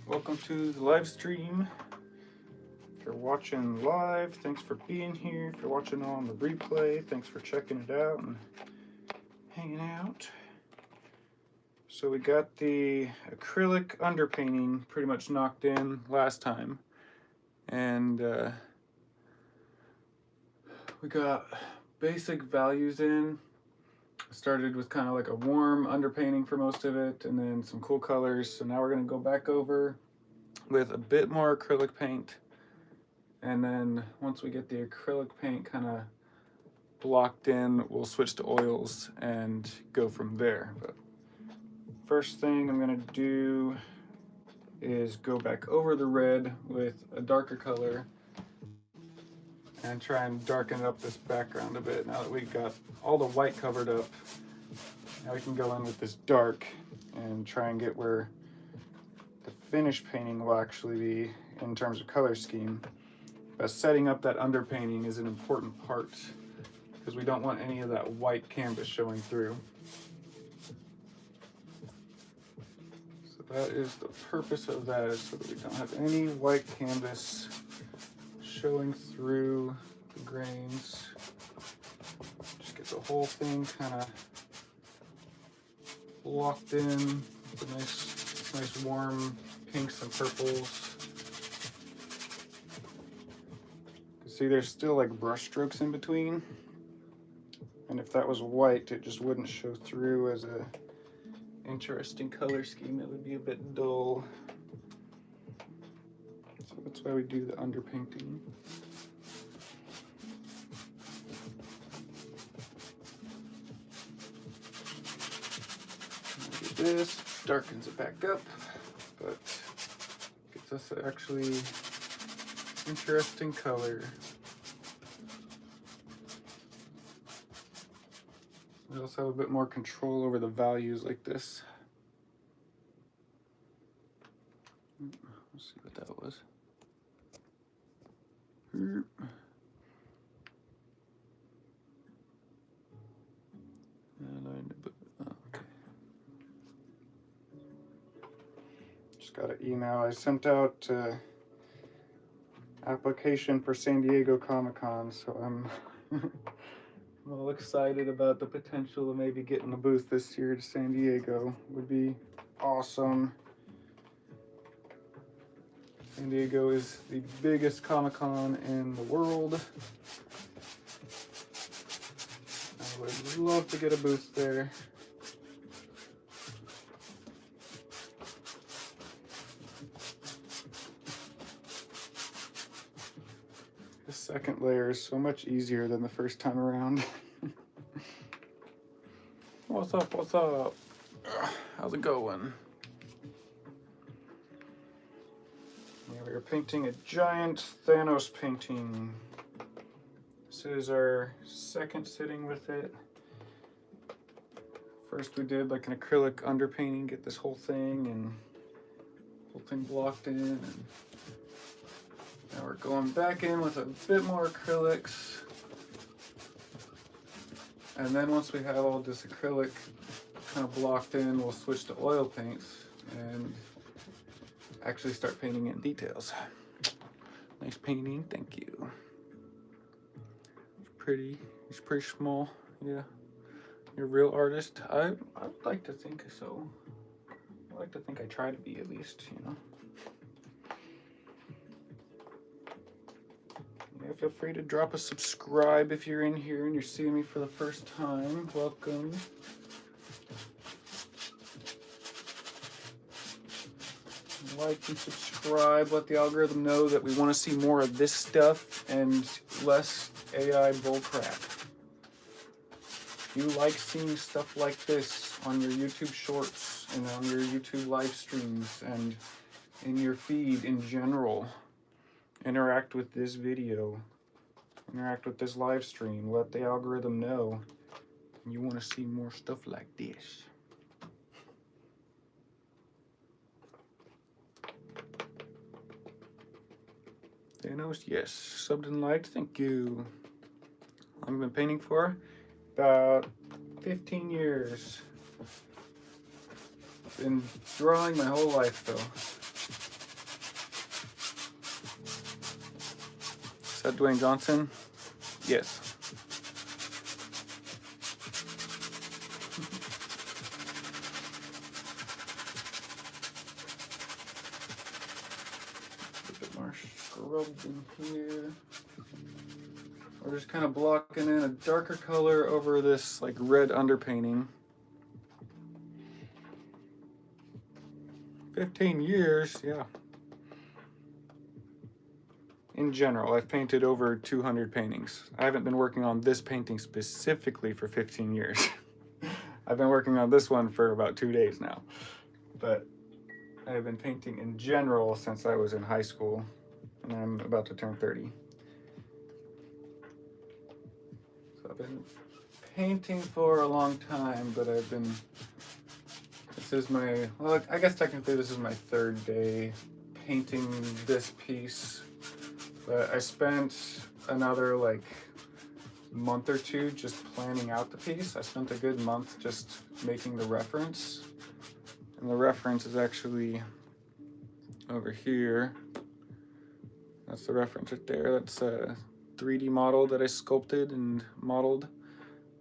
welcome to the live stream. If you're watching live, thanks for being here. If you're watching on the replay, thanks for checking it out and hanging out. So we got the acrylic underpainting pretty much knocked in last time, and we got basic values in. Started with kind of like a warm underpainting for most of it, and then some cool colors. So now we're going to go back over with a bit more acrylic paint, and then once we get the acrylic paint kind of blocked in, we'll switch to oils and go from there. But first thing I'm going to do is go back over the red with a darker color and try and darken up this background a bit. Now that we got all the white covered up, now we can go in with this dark and try and get where the finished painting will actually be in terms of color scheme. But setting up that underpainting is an important part because we don't want any of that white canvas showing through. So that is the purpose of that, is so that we don't have any white canvas showing through the grains. Just get the whole thing kind of locked in with nice warm pinks and purples. You can see there's still like brush strokes in between, and if that was white, it just wouldn't show through as a interesting color scheme. It would be a bit dull. So that's why we do the underpainting. This darkens it back up, but gets us actually interesting color. We also have a bit more control over the values like this. Let's see what that was. Got an email. I sent out application for San Diego Comic-Con, so I'm all excited about the potential of maybe getting a booth this year to San Diego. Would be awesome. San Diego is the biggest Comic-Con in the world. I would love to get a booth there. The second layer is so much easier than the first time around. What's up? What's up? How's it going? Yeah, we are painting a giant Thanos painting. This is our second sitting with it. First we did like an acrylic underpainting, get this whole thing blocked in, and now we're going back in with a bit more acrylics. And then once we have all this acrylic kind of blocked in, we'll switch to oil paints and actually start painting in details. Nice painting, thank you. It's pretty small, yeah. You're a real artist? I'd like to think so. I like to think I try to be, at least, you know. Yeah, feel free to drop a subscribe if you're in here and you're seeing me for the first time. Welcome. Like and subscribe. Let the algorithm know that we want to see more of this stuff and less AI bullcrap. If you like seeing stuff like this on your YouTube shorts and on your YouTube live streams and in your feed in general, interact with this video, interact with this live stream, let the algorithm know you want to see more stuff like this. Thanos, yes, subbed and liked, thank you. How long have I been painting for? About 15 years. Been drawing my whole life though. that Dwayne Johnson? Yes. A bit more scrubbed in here. We're just kind of blocking in a darker color over this like red underpainting. 15 years, yeah. In general, I've painted over 200 paintings. I haven't been working on this painting specifically for 15 years. I've been working on this one for about 2 days now. But I have been painting in general since I was in high school, and I'm about to turn 30. So I've been painting for a long time, but this is my, well, I guess technically this is my 3rd day painting this piece. But I spent another like month or 2 just planning out the piece. I spent a good month just making the reference. And the reference is actually over here. That's the reference right there. That's a 3D model that I sculpted and modeled.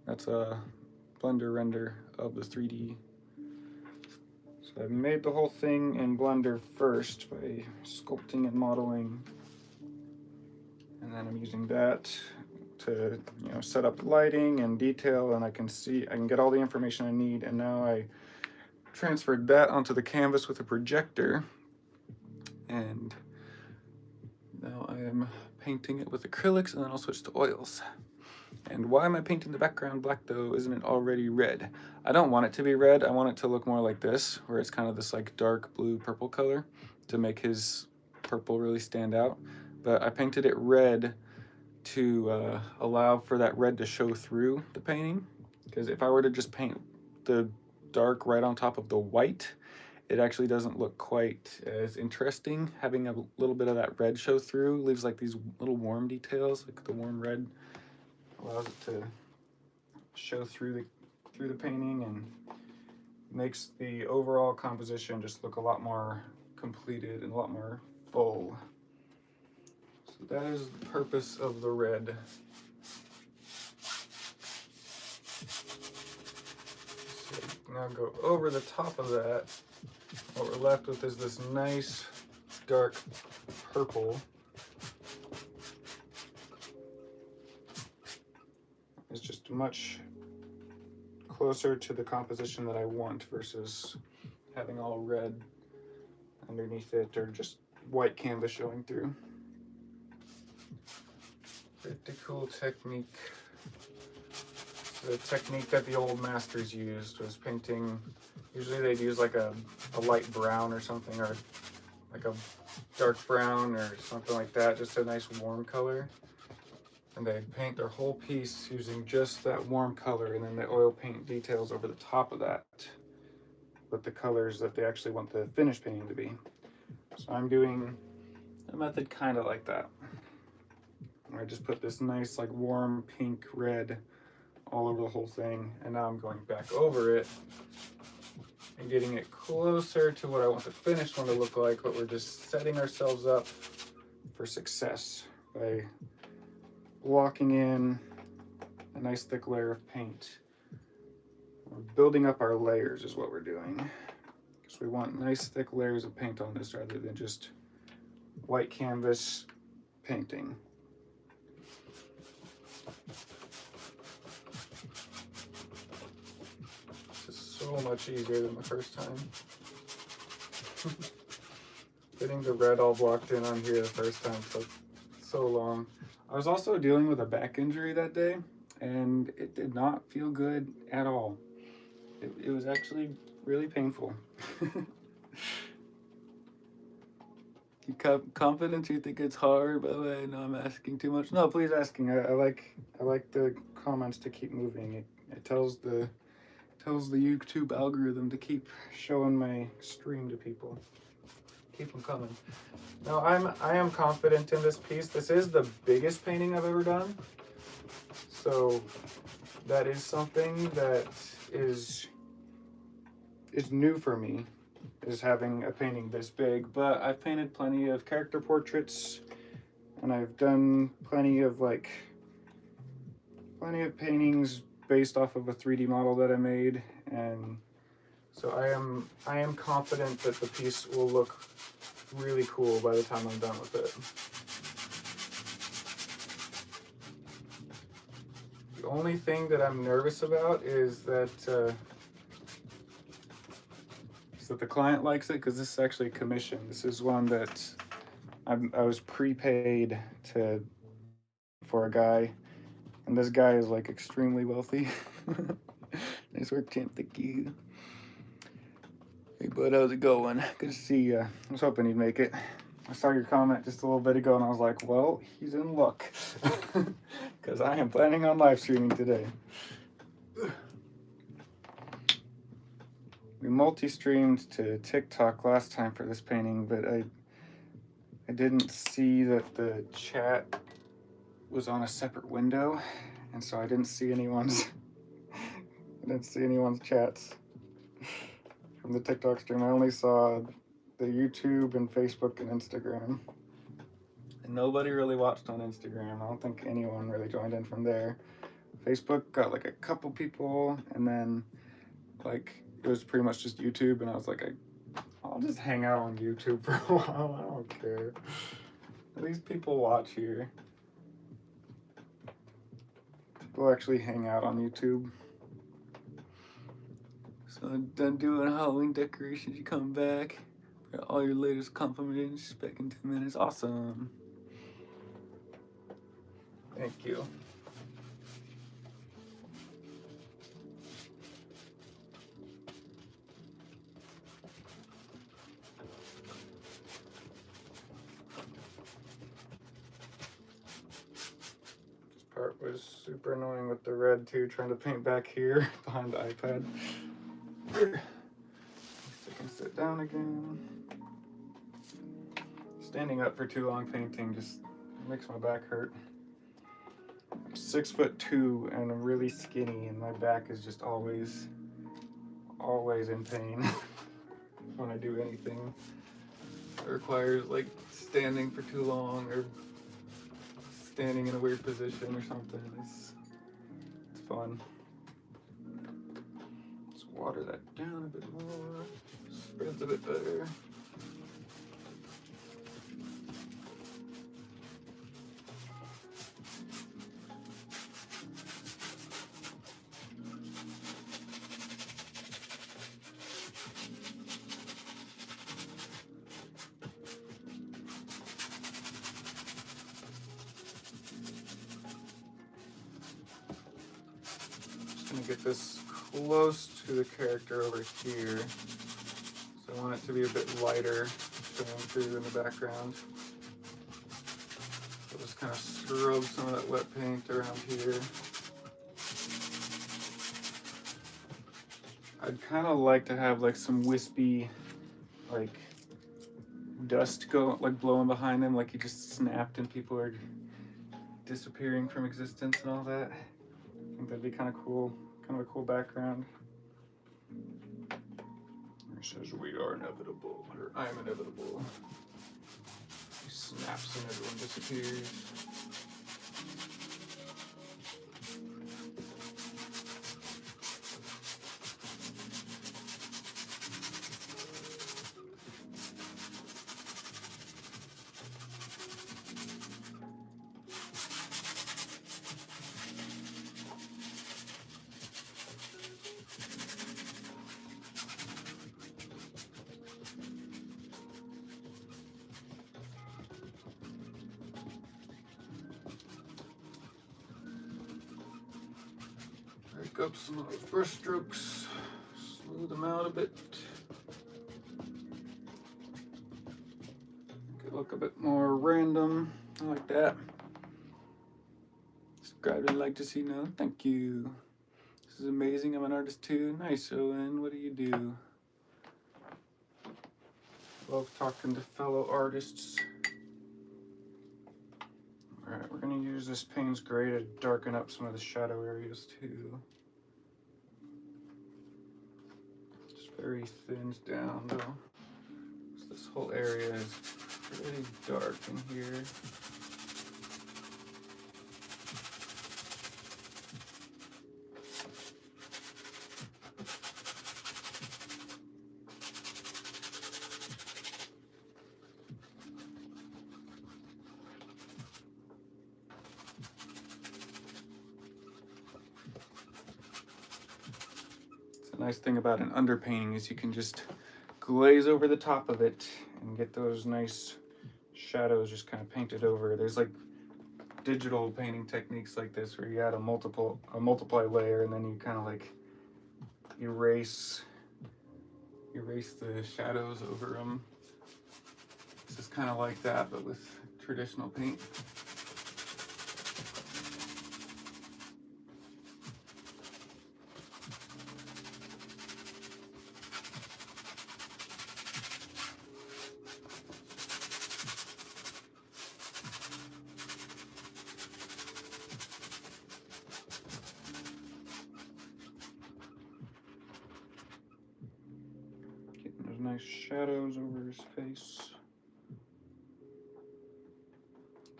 That's a Blender render of the 3D. So I made the whole thing in Blender first by sculpting and modeling. And then I'm using that to, set up lighting and detail, and I can get all the information I need. And now I transferred that onto the canvas with a projector, and now I am painting it with acrylics, and then I'll switch to oils. And why am I painting the background black though? Isn't it already red? I don't want it to be red. I want it to look more like this, where it's kind of this like dark blue purple color to make his purple really stand out. But I painted it red to allow for that red to show through the painting. Because if I were to just paint the dark right on top of the white, it actually doesn't look quite as interesting. Having a little bit of that red show through leaves like these little warm details, like the warm red allows it to show through the painting and makes the overall composition just look a lot more completed and a lot more full. So that is the purpose of the red. So now go over the top of that. What we're left with is this nice dark purple. It's just much closer to the composition that I want versus having all red underneath it or just white canvas showing through. Pretty cool technique. The technique that the old masters used was painting. Usually they'd use like a light brown or something, or like a dark brown or something like that, just a nice warm color. And they'd paint their whole piece using just that warm color, and then the oil paint details over the top of that with the colors that they actually want the finished painting to be. So I'm doing a method kind of like that. I just put this nice like warm pink red all over the whole thing, and now I'm going back over it and getting it closer to what I want the finished one to look like, but we're just setting ourselves up for success by blocking in a nice thick layer of paint. We're building up our layers is what we're doing, because we want nice thick layers of paint on this rather than just white canvas painting. This is so much easier than the first time. Getting the red all blocked in on here the first time took so long. I was also dealing with a back injury that day, and it did not feel good at all. It was actually really painful. You confident you think it's hard? By the way, I know I'm asking too much. No, please asking. I like the comments to keep moving. It tells the YouTube algorithm to keep showing my stream to people. Keep them coming. No, I am confident in this piece. This is the biggest painting I've ever done. So that is something that is new for me, is having a painting this big. But I've painted plenty of character portraits and I've done plenty of paintings based off of a 3D model that I made, and so I am confident that the piece will look really cool by the time I'm done with it. The only thing that I'm nervous about is that the client likes it, because this is actually a commission. This is one that I was prepaid for a guy, and this guy is like extremely wealthy. Nice work, champ. Thank you. Hey, bud, how's it going? Good to see you. I was hoping you'd make it. I saw your comment just a little bit ago, and I was like, well, he's in luck, because I am planning on live streaming today. We multi-streamed to TikTok last time for this painting, but I didn't see that the chat was on a separate window, and so I didn't see anyone's chats from the TikTok stream. I only saw the YouTube and Facebook and Instagram, and nobody really watched on Instagram. I don't think anyone really joined in from there. Facebook got like a couple people, and then like it was pretty much just YouTube, and I was like, I'll just hang out on YouTube for a while. I don't care. At least people watch here. People actually hang out on YouTube. So I'm done doing Halloween decorations. You come back. Got all your latest compliments back in 10 minutes. Awesome. Thank you. Part was super annoying with the red too, trying to paint back here behind the iPad. So I can sit down again. Standing up for too long painting just makes my back hurt. I'm 6'2" and I'm really skinny, and my back is just always in pain when I do anything that requires like standing for too long or standing in a weird position or something. It's fun. Let's water that down a bit more. Spreads a bit better. Get this close to the character over here. So I want it to be a bit lighter showing through in the background. So just kind of scrub some of that wet paint around here. I'd kind of like to have like some wispy like dust blowing behind them, like he just snapped and people are disappearing from existence and all that. I think that'd be kind of cool. Kind of a cool background. It says we are inevitable, or I am inevitable. He snaps and everyone disappears. Break up some of those brush strokes, smooth them out a bit. Make it look a bit more random. I like that. Subscribe and like to see now. Thank you. This is amazing. I'm an artist too. Nice, Owen. What do you do? Love talking to fellow artists. Alright, we're going to use this Payne's Gray to darken up some of the shadow areas too. Just very thinned down though. So this whole area is pretty dark in here. nice thing about an underpainting is you can just glaze over the top of it and get those nice shadows just kind of painted over. There's like digital painting techniques like this where you add a multiply layer and then you kind of like erase the shadows over them. This is kind of like that, but with traditional paint. Getting those nice shadows over his face.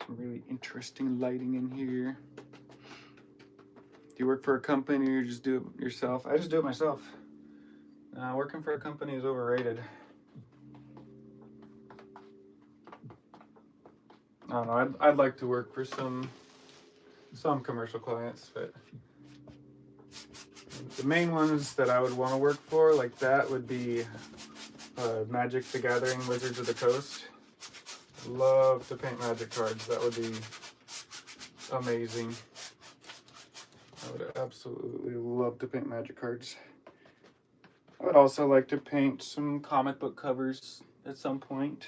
Some really interesting lighting in here. Do you work for a company or just do it yourself? I just do it myself. Working for a company is overrated. I don't know. I'd like to work for some commercial clients, but the main ones that I would want to work for, like that, would be Magic the Gathering, Wizards of the Coast. Love to paint Magic cards. That would be amazing. I would absolutely love to paint Magic cards. I would also like to paint some comic book covers at some point.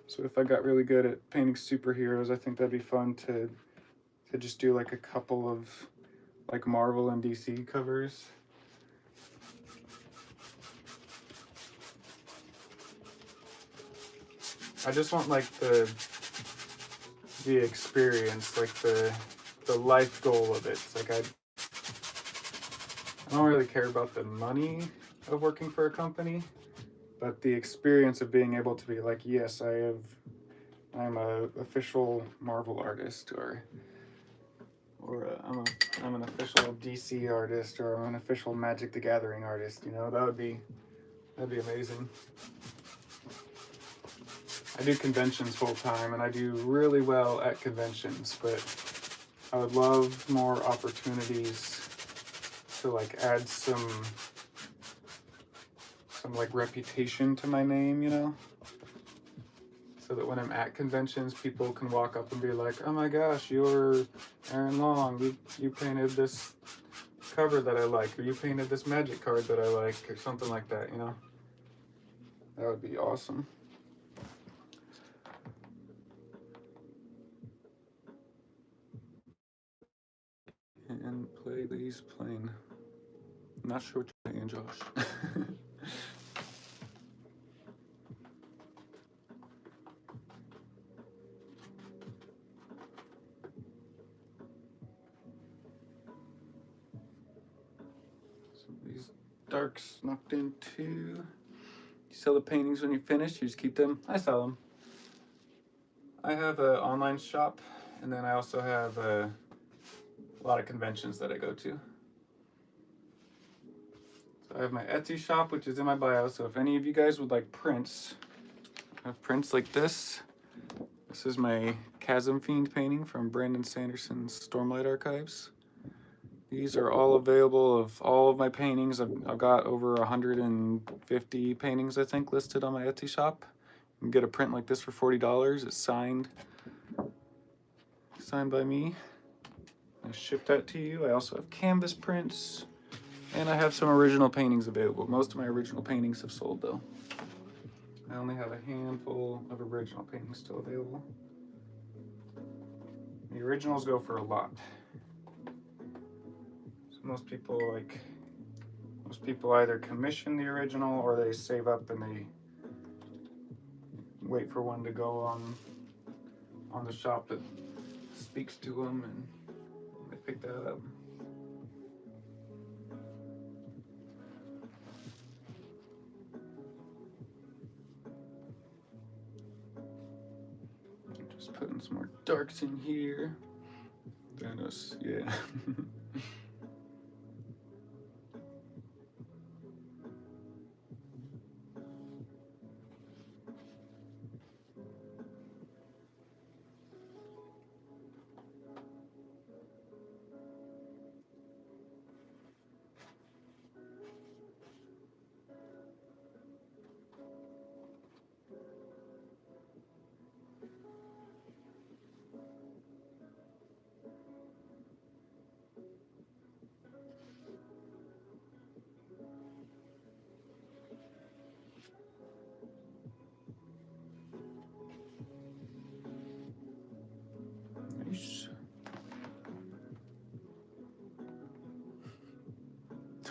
So if I got really good at painting superheroes, I think that'd be fun to just do like a couple of like Marvel and DC covers. I just want like the experience, like the life goal of it. It's like I don't really care about the money of working for a company, but the experience of being able to be like, yes, I'm a official Marvel artist, or I'm an official DC artist, or I'm an official Magic the Gathering artist. You know, that'd be amazing. I do conventions full time, and I do really well at conventions, but I would love more opportunities to like add some like reputation to my name, you know? So that when I'm at conventions, people can walk up and be like, oh my gosh, you're Aaron Long, you painted this cover that I like, or you painted this Magic card that I like, or something like that, you know? That would be awesome. And play these plain. Not sure what you're saying, Josh. These darks knocked in too. You sell the paintings when you finish, you just keep them? I sell them. I have an online shop, and then I also have a lot of conventions that I go to. So I have my Etsy shop, which is in my bio, so if any of you guys would like prints, I have prints like this. This is my Chasm Fiend painting from Brandon Sanderson's Stormlight Archives. These are all available of all of my paintings. I've got over 150 paintings, I think, listed on my Etsy shop. You can get a print like this for $40. It's signed by me. I ship that to you. I also have canvas prints, and I have some original paintings available. Most of my original paintings have sold though. I only have a handful of original paintings still available. The originals go for a lot. Most people either commission the original or they save up and they wait for one to go on the shop that speaks to them, and they pick that up. Just putting some more darks in here. Thanos, yeah.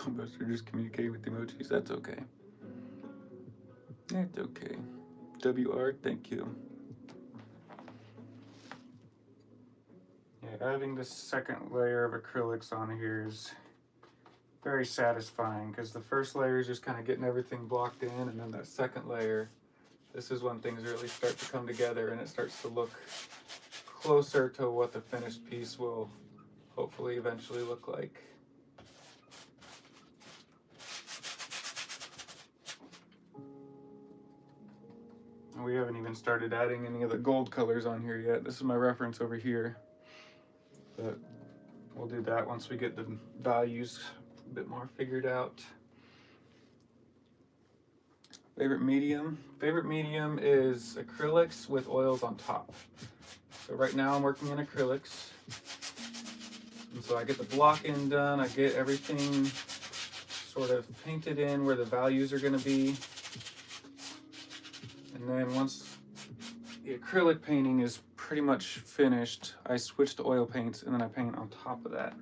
Most are just communicating with emojis. That's okay. It's okay. WR, thank you. Yeah, adding the second layer of acrylics on here is very satisfying because the first layer is just kind of getting everything blocked in, and then that second layer, this is when things really start to come together and it starts to look closer to what the finished piece will hopefully eventually look like. And we haven't even started adding any of the gold colors on here yet. This is my reference over here, but we'll do that once we get the values a bit more figured out. Favorite medium? Favorite medium is acrylics with oils on top. So right now I'm working in acrylics. And so I get the block in done, I get everything sort of painted in where the values are going to be. And then once the acrylic painting is pretty much finished, I switch to oil paints and then I paint on top of that.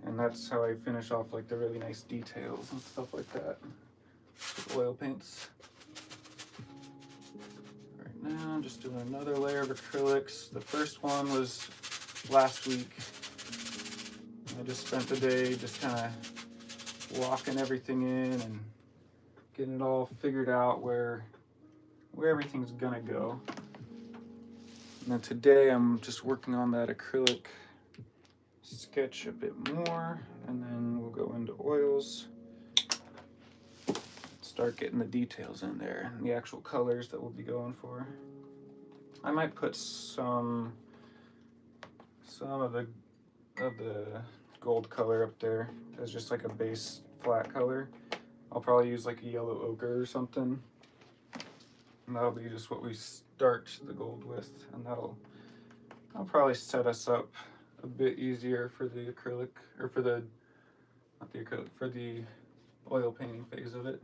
And that's how I finish off like the really nice details and stuff like that with oil paints. Right now I'm just doing another layer of acrylics. The first one was last week. I just spent the day just kind of locking everything in and getting it all figured out where everything's gonna go. And then today I'm just working on that acrylic sketch a bit more, and then we'll go into oils, start getting the details in there and the actual colors that we'll be going for. I might put some of the gold color up there as just like a base flat color. I'll probably use like a yellow ochre or something, and that'll be just what we start the gold with, and that'll probably set us up a bit easier for the acrylic, or for the, not the acrylic, for the oil painting phase of it.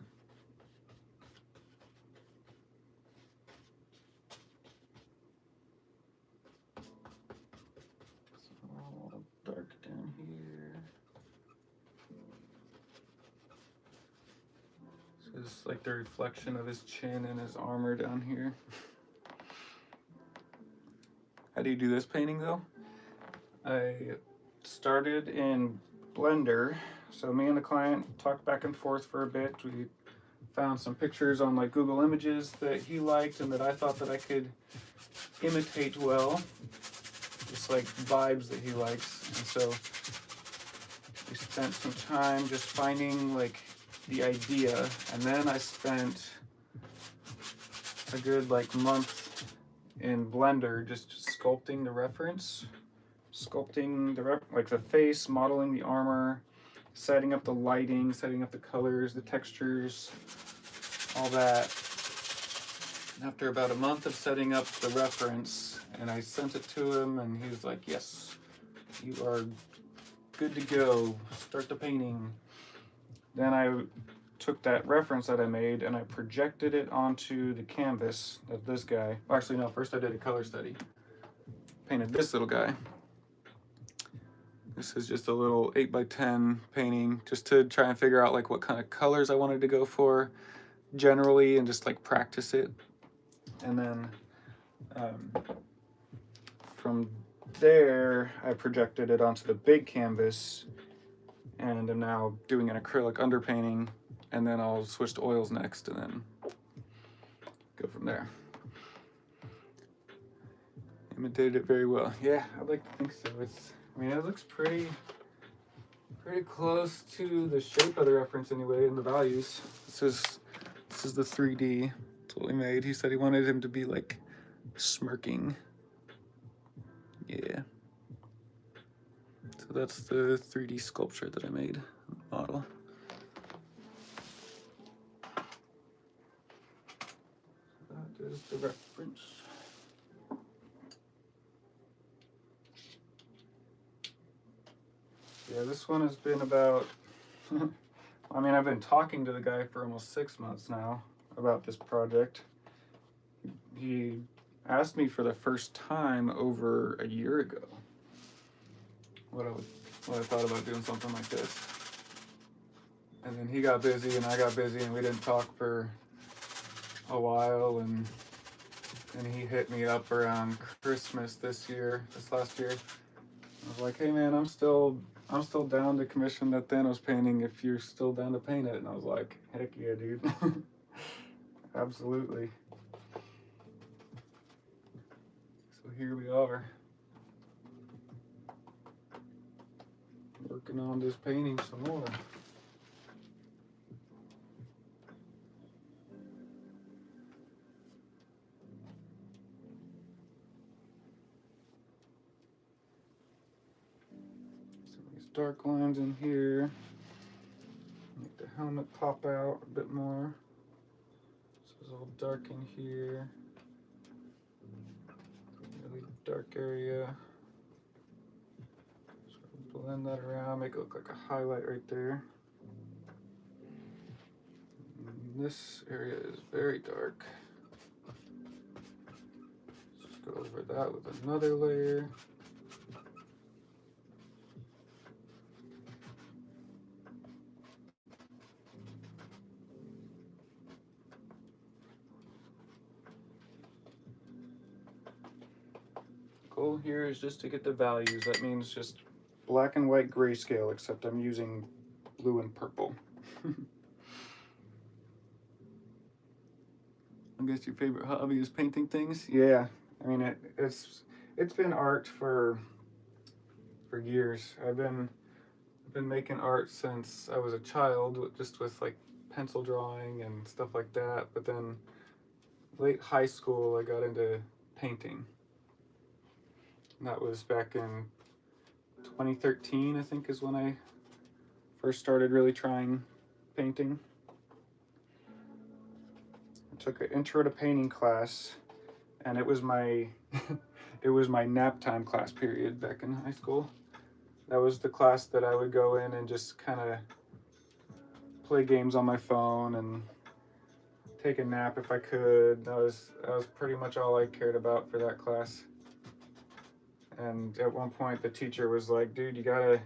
Dark down here. So it's like the reflection of his chin and his armor down here. How do you do this painting though? I started in Blender. So me and the client talked back and forth for a bit. We found some pictures on like Google Images that he liked and that I thought that I could imitate well. Just like vibes that he likes. And so we spent some time just finding like the idea, and then I spent a good like month in Blender just sculpting the reference, like the face, modeling the armor, setting up the lighting, setting up the colors, the textures, all that. And after about a month of setting up the reference, and I sent it to him, and he was like, yes, you are good to go, start the painting. Then I took that reference that I made and I projected it onto the canvas of this guy. Actually, no, first I did a color study. Painted this little guy. This is just a little 8x10 painting, just to try and figure out like what kind of colors I wanted to go for generally and just like practice it. And then from there, I projected it onto the big canvas, and I'm now doing an acrylic underpainting, and then I'll switch to oils next and then go from there. Imitated it very well. Yeah, I'd like to think so. I mean, it looks pretty close to the shape of the reference anyway, and the values. This is the 3D. That's what we made. He said he wanted him to be like smirking. Yeah. So that's the 3D sculpture that I made, model. That is the reference. Yeah, this one has been about, I mean, I've been talking to the guy for almost 6 months now about this project. He asked me for the first time over a year ago what I thought about doing something like this. And then he got busy and I got busy and we didn't talk for a while, and he hit me up around Christmas this last year. I was like, hey man, I'm still down to commission that Thanos painting if you're still down to paint it. And I was like, heck yeah, dude. Absolutely. So here we are, working on this painting some more. Dark lines in here. Make the helmet pop out a bit more. This is all dark in here. Really dark area. So blend that around, make it look like a highlight right there. And this area is very dark. Let's just go over that with another layer. Goal here is just to get the values. That means just black and white grayscale, except I'm using blue and purple. I guess your favorite hobby is painting things? Yeah, I mean it's been art for years. I've been making art since I was a child, just with like pencil drawing and stuff like that. But then late high school, I got into painting. And that was back in 2013, I think, is when I first started really trying painting. I took an intro to painting class, and it was my it was my nap time class period back in high school. That was the class that I would go in and just kind of play games on my phone and take a nap if I could. That was pretty much all I cared about for that class. And at one point the teacher was like, dude, you gotta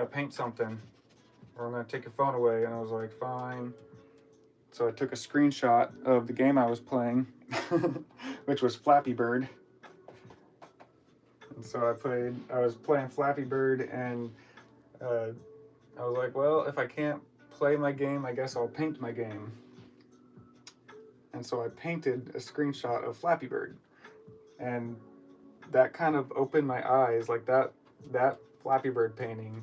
paint something or I'm gonna take your phone away. And I was like, fine. So I took a screenshot of the game I was playing, which was Flappy Bird. And so I was playing Flappy Bird, and I was like, well, if I can't play my game, I guess I'll paint my game. And so I painted a screenshot of Flappy Bird. And that kind of opened my eyes. Like that Flappy Bird painting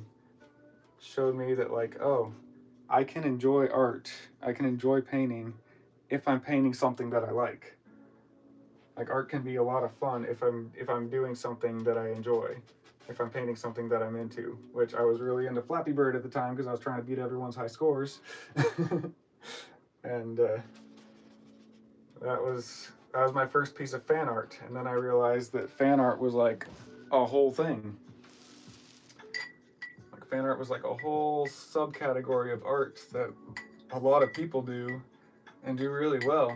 showed me that, like, oh, I can enjoy art, I can enjoy painting if I'm painting something that I like. Like art can be a lot of fun if I'm doing something that I enjoy, if I'm painting something that I'm into, which I was really into Flappy Bird at the time because I was trying to beat everyone's high scores. And that was my first piece of fan art. And then I realized that fan art was like a whole thing. Like fan art was like a whole subcategory of art that a lot of people do and do really well.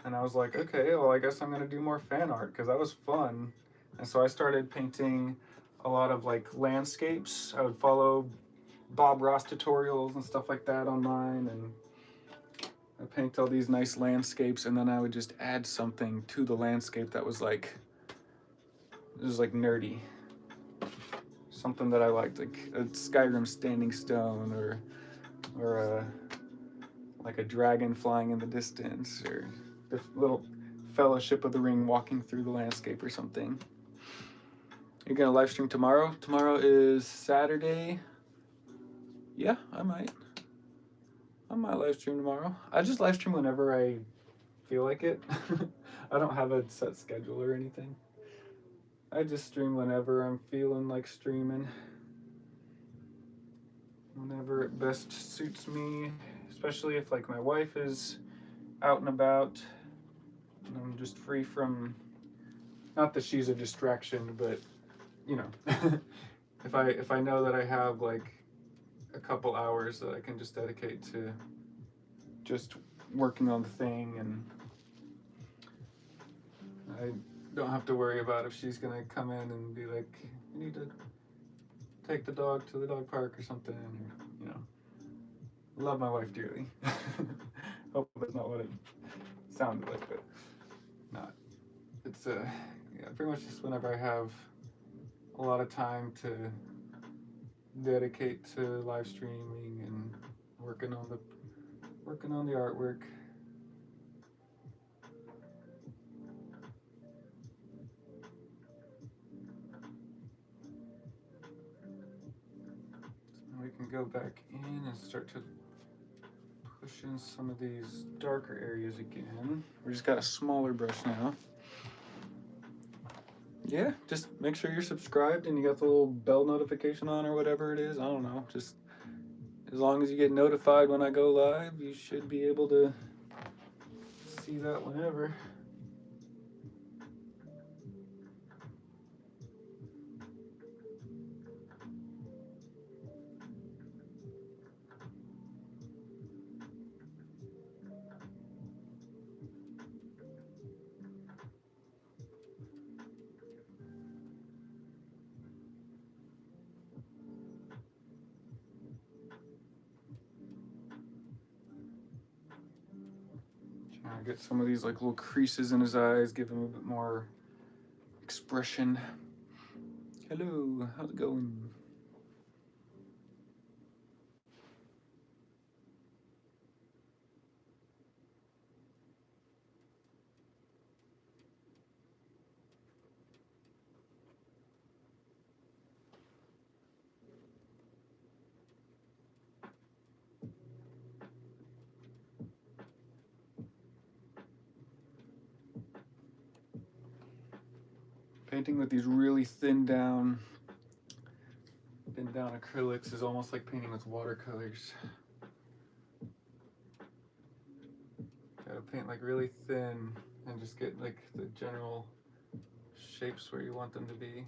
And I was like, okay, well, I guess I'm gonna do more fan art because that was fun. And so I started painting a lot of like landscapes. I would follow Bob Ross tutorials and stuff like that online, and I paint all these nice landscapes, and then I would just add something to the landscape that was like, it was like nerdy. Something that I liked, like a Skyrim standing stone, or like a dragon flying in the distance, or the little Fellowship of the Ring walking through the landscape or something. You're gonna live stream tomorrow? Tomorrow is Saturday. Yeah, I might live stream tomorrow. I just live stream whenever I feel like it. I don't have a set schedule or anything. I just stream whenever I'm feeling like streaming. Whenever it best suits me, especially if like my wife is out and about and I'm just free from, not that she's a distraction, but you know, if I know that I have like a couple hours that I can just dedicate to just working on the thing, and I don't have to worry about if she's gonna come in and be like, you need to take the dog to the dog park or something, you know. Love my wife dearly. Hope that's not what it sounded like, but not. It's yeah, pretty much just whenever I have a lot of time to dedicate to live streaming and working on the artwork. So we can go back in and start to push in some of these darker areas again. We just got a smaller brush now. Yeah, just make sure you're subscribed and you got the little bell notification on or whatever it is. I don't know. Just as long as you get notified when I go live, you should be able to see that whenever. Trying to get some of these like little creases in his eyes, give him a bit more expression. Hello, how's it going? Painting with these really thinned down acrylics is almost like painting with watercolors. Gotta paint like really thin and just get like the general shapes where you want them to be.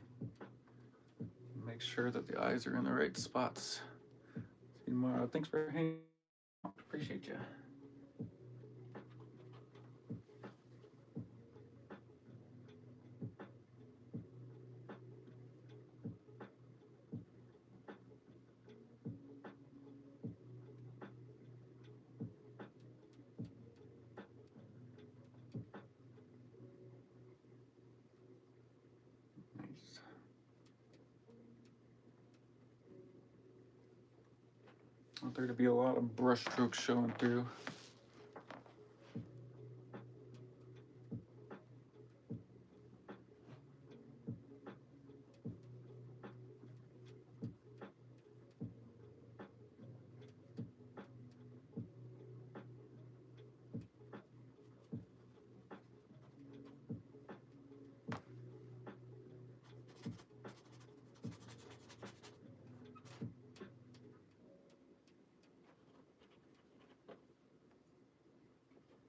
Make sure that the eyes are in the right spots. See you tomorrow. Thanks for hanging out. Appreciate you. Nice. I want there to be a lot of brush strokes showing through.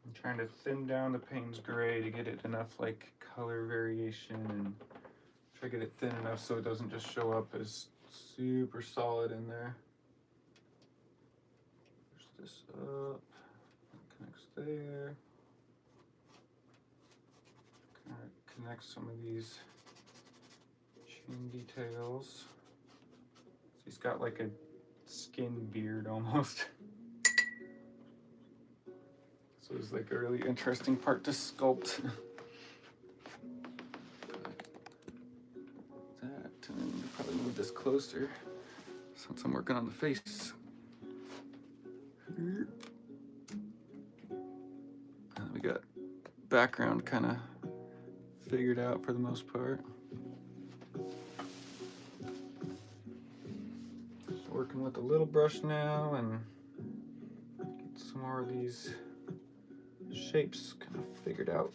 I'm trying to thin down the Payne's gray to get it enough like color variation and try to get it thin enough so it doesn't just show up as super solid in there. Push this up, connects there. Kind of connect some of these chin details. So he's got like a skin beard almost. So it's like a really interesting part to sculpt. That, and then we'll probably move this closer since I'm working on the face. And we got background kind of figured out for the most part. Just working with a little brush now and get some more of these shapes kind of figured out.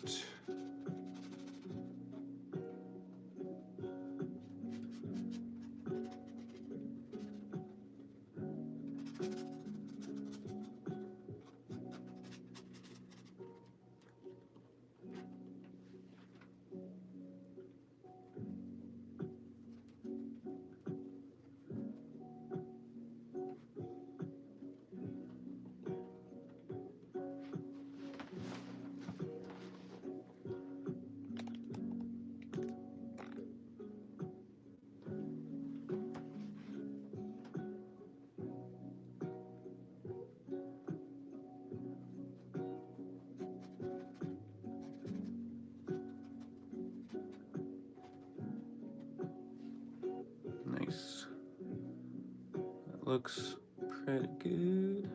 looks pretty good.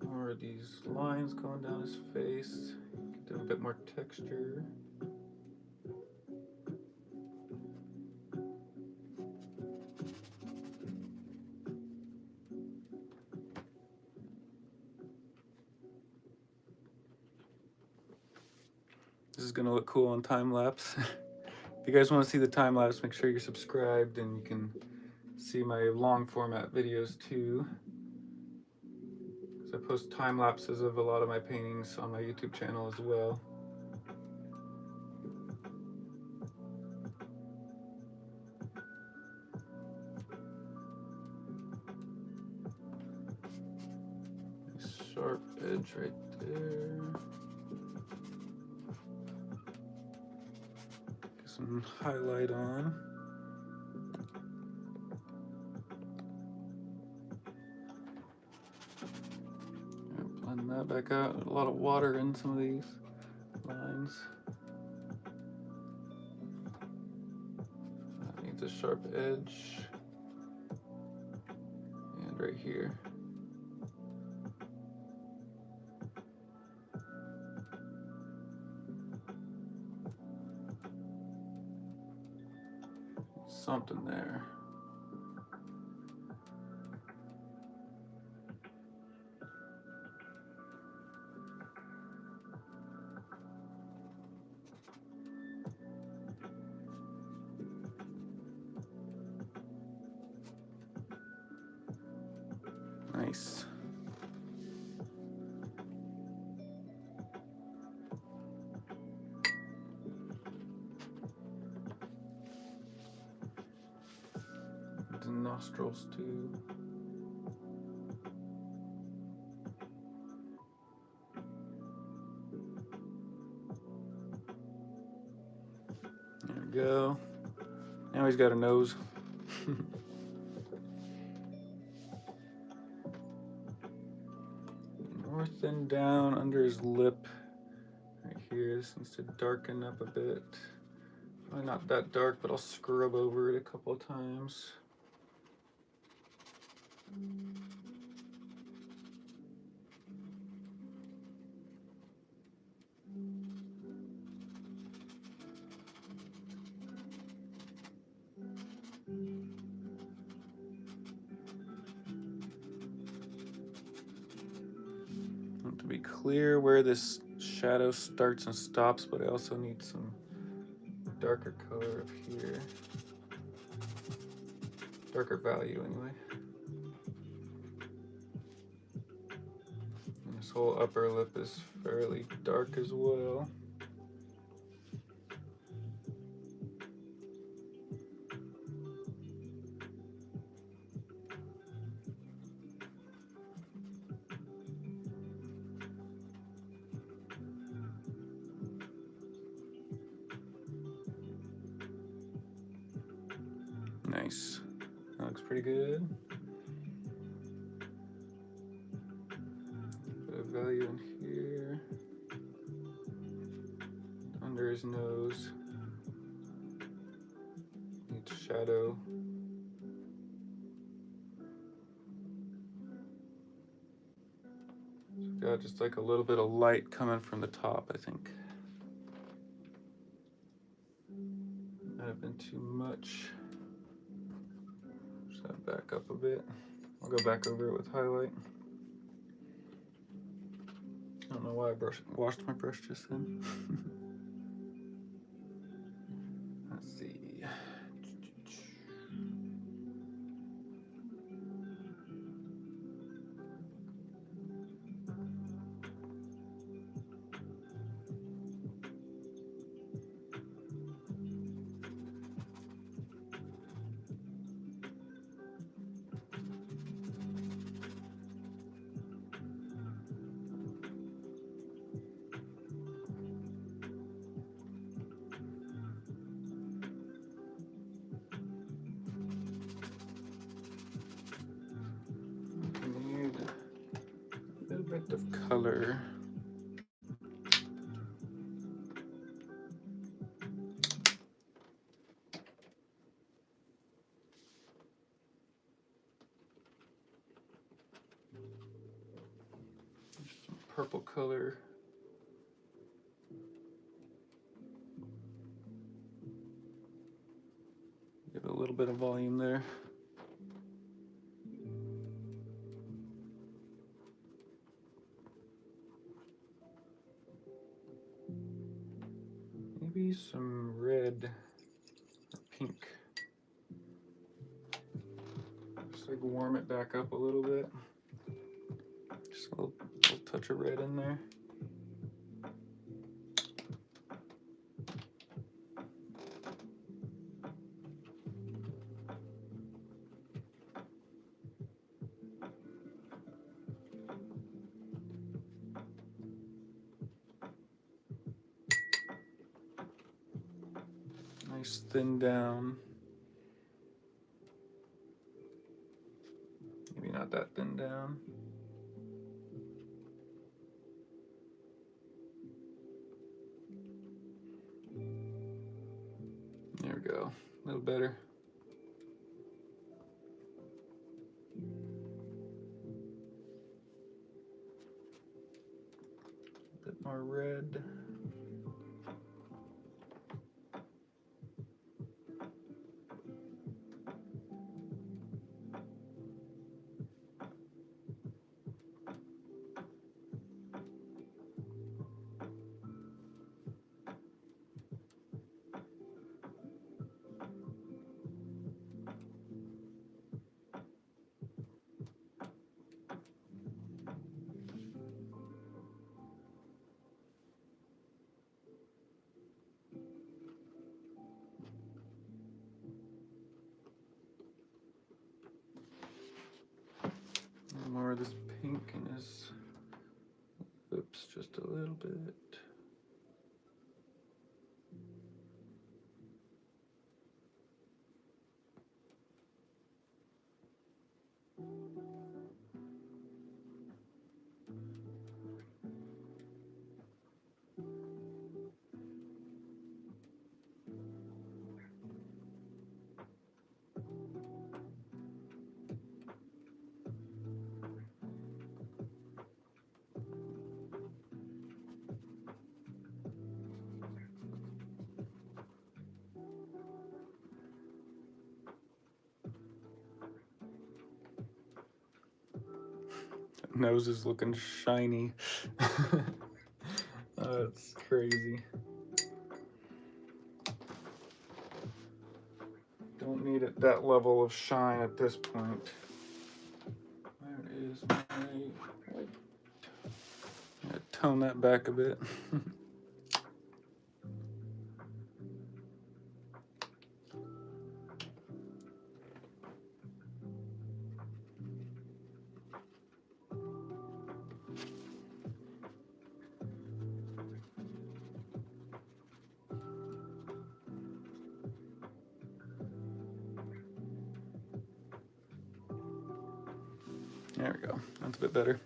More of these lines going down his face. Get a bit more texture. This is gonna look cool on time lapse. If you guys want to see the time lapse, make sure you're subscribed, and you can see my long format videos too. I post time lapses of a lot of my paintings on my YouTube channel as well. Sharp edge right there. Get some highlight on. Blend that back out. A lot of water in some of these lines. That needs a sharp edge. And right here. Something there. Nice. The nostrils too. There we go. Now he's got a nose. More thin down under his lip. Right here, this needs to darken up a bit. Probably not that dark, but I'll scrub over it a couple of times. To be clear where this shadow starts and stops, but I also need some darker color up here. Darker value anyway. And this whole upper lip is fairly dark as well. Nice. That looks pretty good. Bit of value in here. Under his nose. Needs shadow. Got just like a little bit of light coming from the top, I think. Might have been too much. Back up a bit. I'll go back over it with highlight. I don't know why I washed my brush just then. Let's see. Bit of color. purple color. Give it a little bit of volume there. Maybe some red or pink. Just like warm it back up a little bit. Just a little touch of red in there. Nice thin down. Maybe not that thin down. There we go, a little better. A bit more red. More of this pink in his lips, just a little bit. Nose is looking shiny. That's crazy. Don't need it that level of shine at this point. Where is my white? I'm gonna tone that back a bit. There we go, that's a bit better.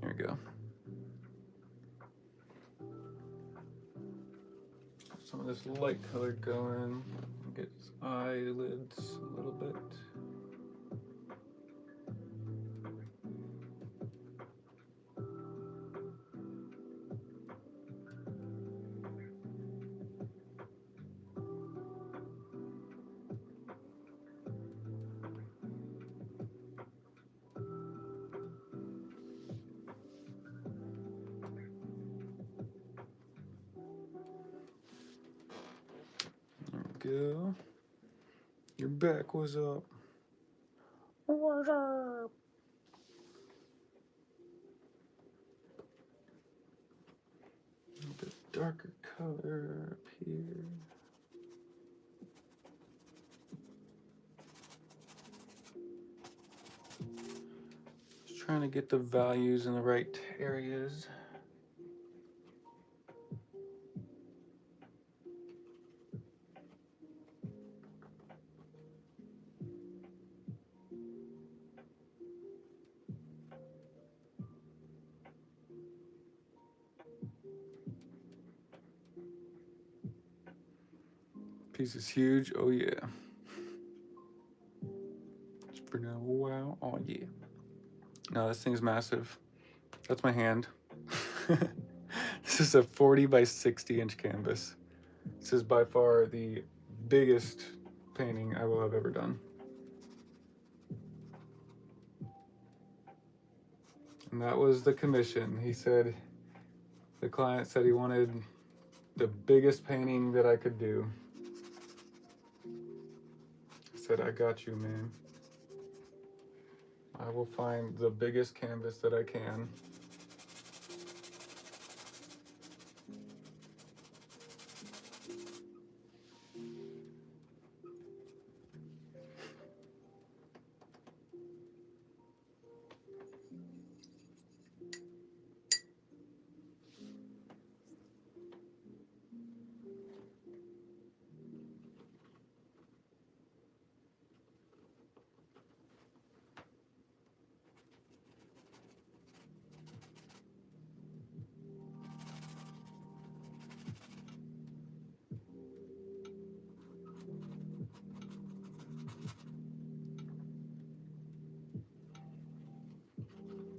There we go. Some of this light color going. Get his eyelids a little bit. Go. Your back was up. What's up? A bit darker color up here. to get the values in the right areas. Piece is huge. Oh yeah. For now, wow. Oh yeah. No, this thing's massive. That's my hand. This is a 40 by 60 inch canvas. This is by far the biggest painting I will have ever done. And that was the commission. He said, the client said he wanted the biggest painting that I could do. I said, I got you, man. I will find the biggest canvas that I can.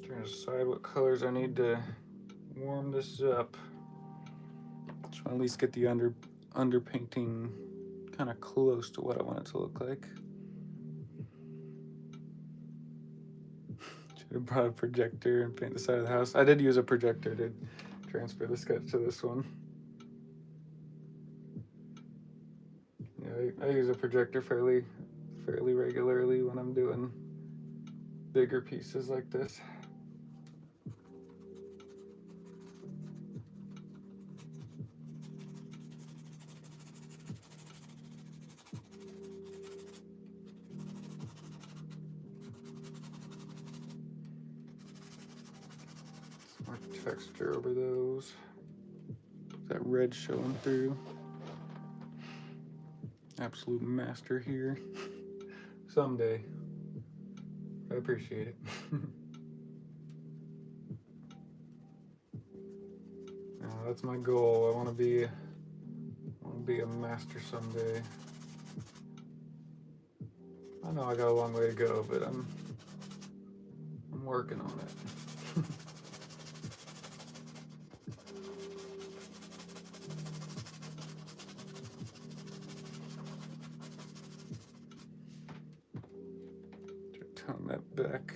Trying to decide what colors I need to warm this up. Just want to at least get the underpainting kind of close to what I want it to look like. Should have brought a projector and paint the side of the house. I did use a projector to transfer the sketch to this one. Yeah, I use a projector fairly regularly when I'm doing bigger pieces like this. More texture over those. That red showing through. Absolute master here. Someday. I appreciate it. That's my goal. I want to be a master someday. I know I got a long way to go, but I'm working on it. Tone that back.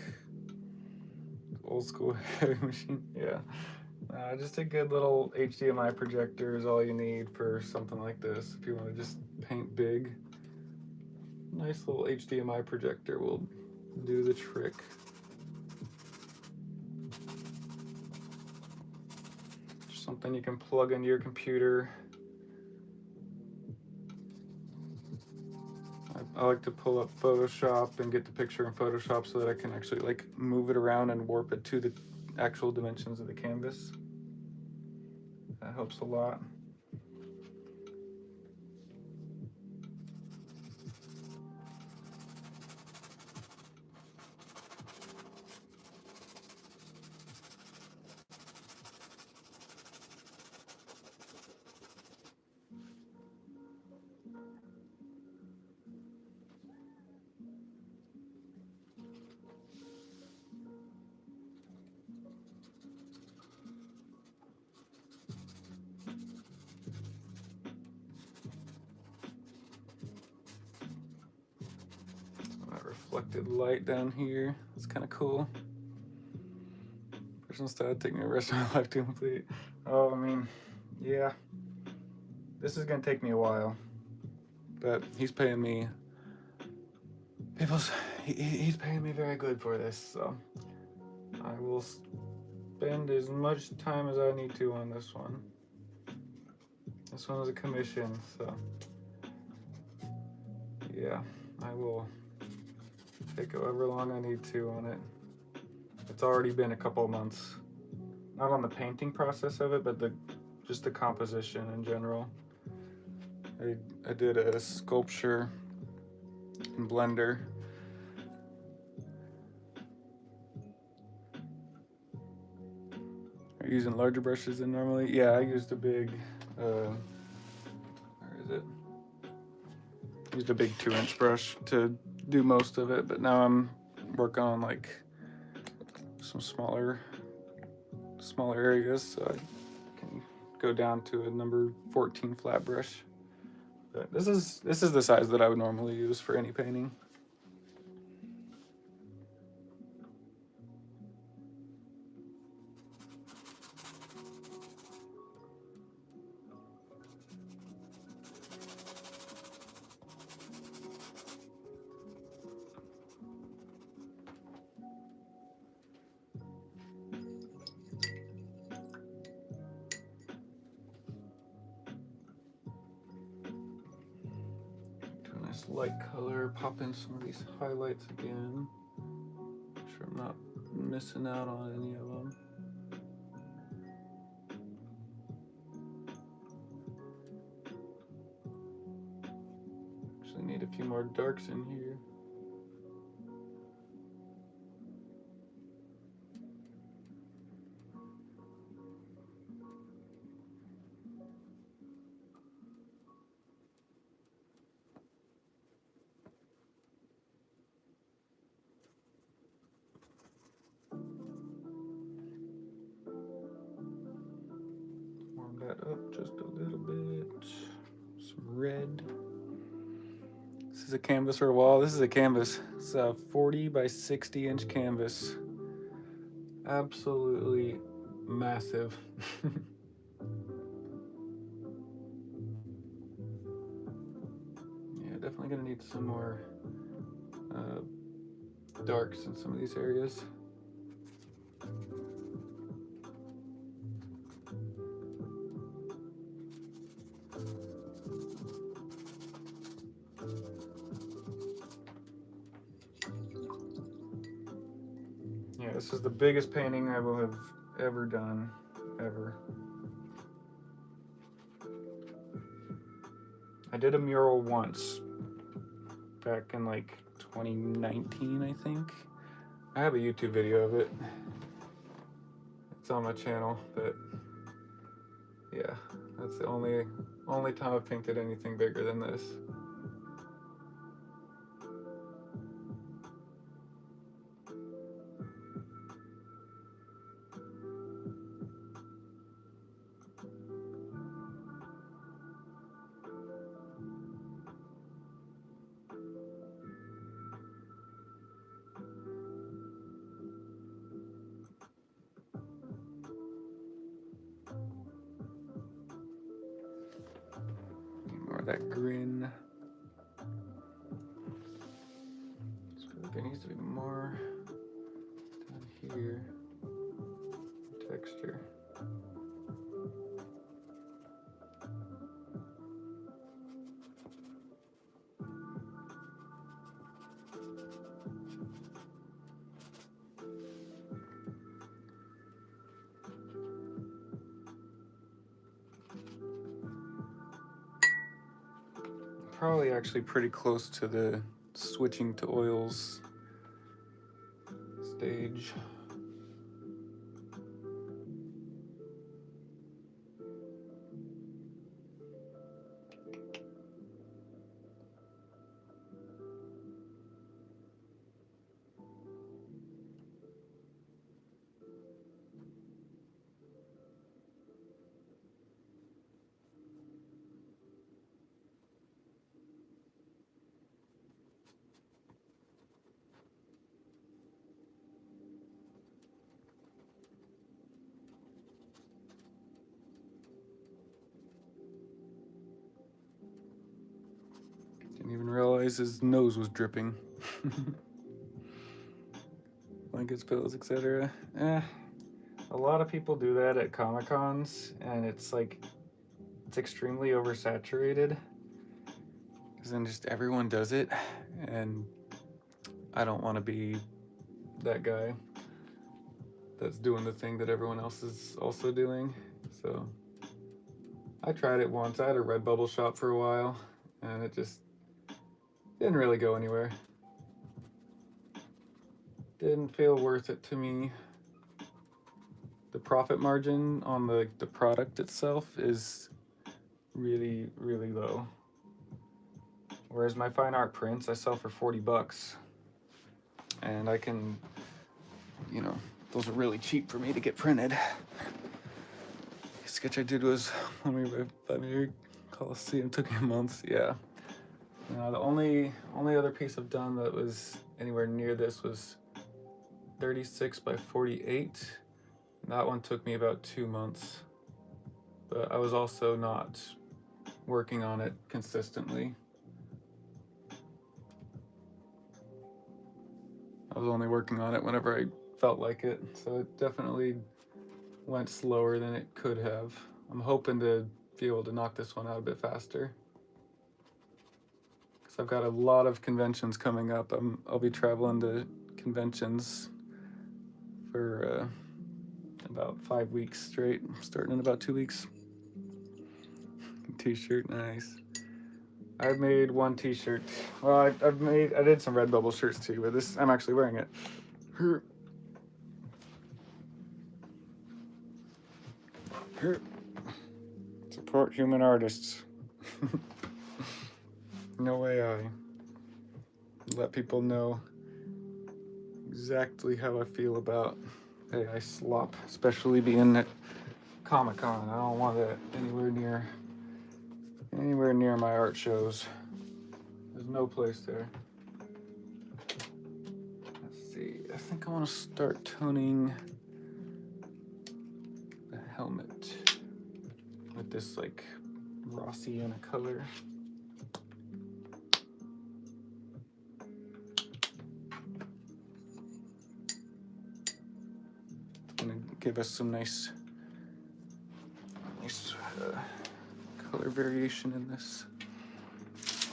Old school heavy machine. Yeah. Just a good little HDMI projector is all you need for something like this. If you want to just paint big, nice little HDMI projector will do the trick. Just something you can plug into your computer. I like to pull up Photoshop and get the picture in Photoshop so that I can actually like move it around and warp it to the actual dimensions of the canvas. That helps a lot. Reflected light down here. It's kind of cool. Personal style taking the rest of my life to complete. Oh, I mean, yeah. This is gonna take me a while, but he's paying me. He's paying me very good for this, so I will spend as much time as I need to on this one. This one is a commission, so yeah, I will take however long I need to on it. It's already been a couple of months. Not on the painting process of it, but just the composition in general. I did a sculpture in Blender. Are you using larger brushes than normally? Yeah, I used a big, where is it? Used a big 2-inch brush to do most of it, but now I'm working on like some smaller areas, so I can go down to a number 14 flat brush. But this is the size that I would normally use for any painting. Nice light color, pop in some of these highlights again. Make sure I'm not missing out on any of them. Actually need a few more darks in here. That up just a little bit. Some red. This is a canvas for a wall. This is a canvas. It's a 40 by 60 inch canvas. Absolutely massive. Yeah, definitely gonna need some more darks in some of these areas. Yeah, this is the biggest painting I will have ever done, ever. I did a mural once, back in like 2019, I think. I have a YouTube video of it. It's on my channel, but yeah, that's the only time I've painted anything bigger than this. More of that grin. So there needs to be more down here. Texture. Probably actually pretty close to the switching to oils stage. Didn't even realize his nose was dripping. Blankets, pillows, etc. A lot of people do that at Comic-Cons, and it's like, it's extremely oversaturated. Because then just everyone does it, and I don't want to be that guy. that's doing the thing that everyone else is also doing. So I tried it once. I had a Redbubble shop for a while, and it just didn't really go anywhere. Didn't feel worth it to me. The profit margin on the product itself is really, really low. Whereas my fine art prints I sell for 40 bucks. And I can, you know, those are really cheap for me to get printed. The sketch I did was when we were at the Coliseum, took me a month, yeah. The only other piece I've done that was anywhere near this was 36 by 48. That one took me about 2 months, but I was also not working on it consistently. I was only working on it whenever I felt like it, so it definitely went slower than it could have. I'm hoping to be able to knock this one out a bit faster, because I've got a lot of conventions coming up. I'll be traveling to conventions for about 5 weeks straight, starting in about 2 weeks. T-shirt, nice. I've made one T-shirt. Well, I did some Redbubble shirts too, but this, I'm actually wearing it. Support human artists. No AI. Let people know exactly how I feel about AI slop, especially being at Comic-Con. I don't want that anywhere near my art shows. There's no place there. Let's see, I think I want to start toning the helmet with this like Rossiana color. It's gonna give us some nice color variation in this.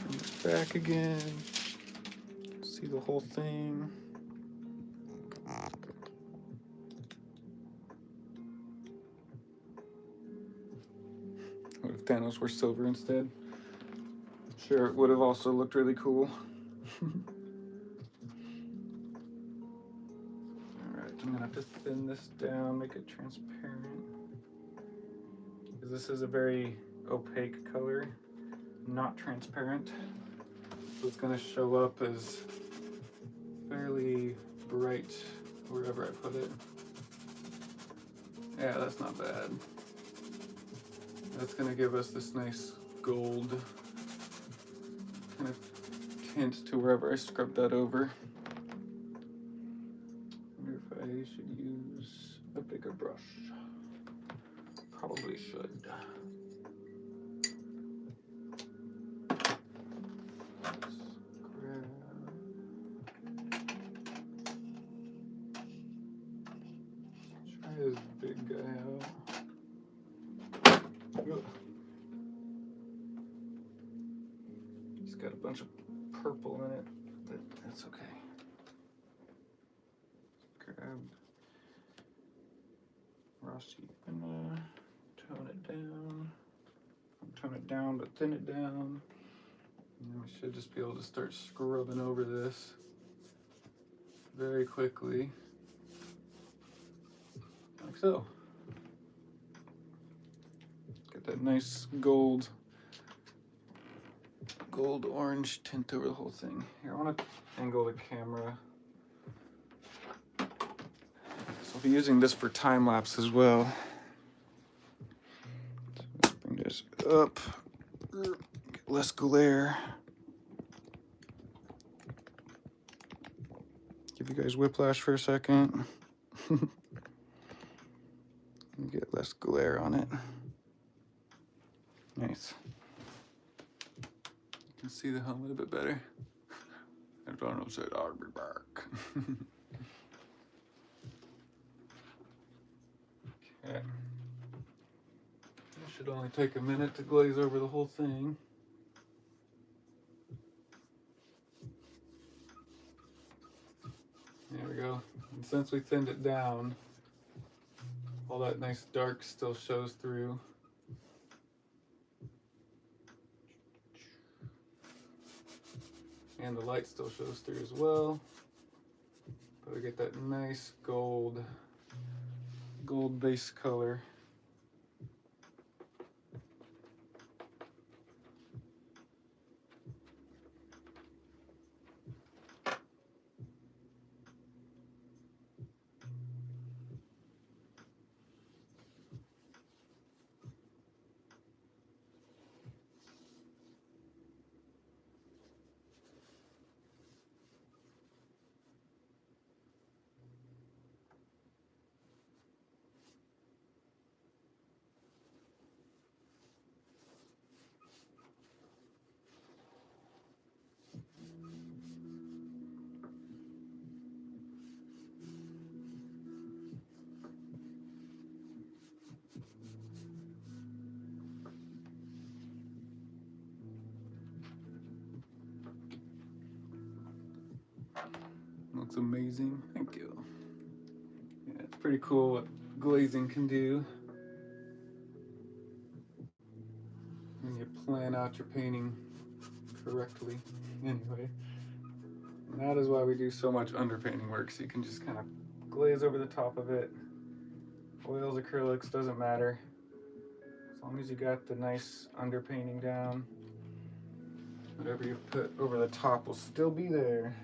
Bring this back again. See the whole thing. What if Thanos were silver instead? Sure, it would have also looked really cool. Alright, I'm gonna have to thin this down, make it transparent. Because this is a very opaque color, not transparent. So it's gonna show up as fairly bright wherever I put it. Yeah, that's not bad. That's gonna give us this nice gold kind of tint to wherever I scrub that over. I wonder if I should use a bigger brush. Probably should. Try this big guy out. It's got a bunch of purple in it, but that's okay. Grab Rossi and tone it down. Tone it down, but thin it down. And then we should just be able to start scrubbing over this very quickly, like so. Get that nice gold orange tint over the whole thing. Here, I want to angle the camera. So I'll be using this for time lapse as well. So let's bring this up, get less glare. Give you guys whiplash for a second. Get less glare on it. Nice. You can see the helmet a bit better. And Donald said, "I'll be back." Okay. It should only take a minute to glaze over the whole thing. There we go. And since we thinned it down, all that nice dark still shows through. And the light still shows through as well. But we get that nice gold base color. Looks amazing. Thank you. Yeah, it's pretty cool what glazing can do when you plan out your painting correctly. Anyway, and that is why we do so much underpainting work, so you can just kind of glaze over the top of it. Oils, acrylics, doesn't matter. As long as you got the nice underpainting down, whatever you put over the top will still be there.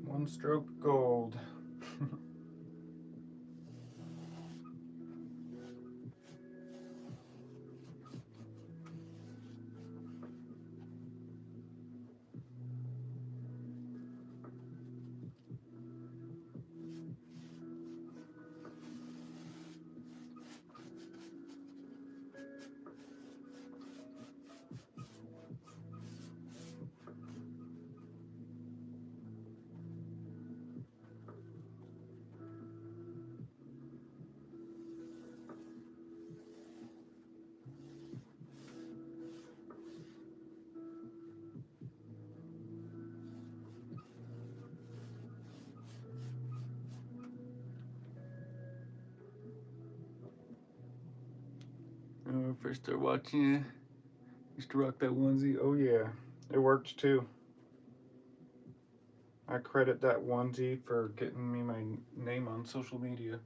One stroke gold. When I first started watching it, used to rock that onesie. Oh yeah, it worked too. I credit that onesie for getting me my name on social media.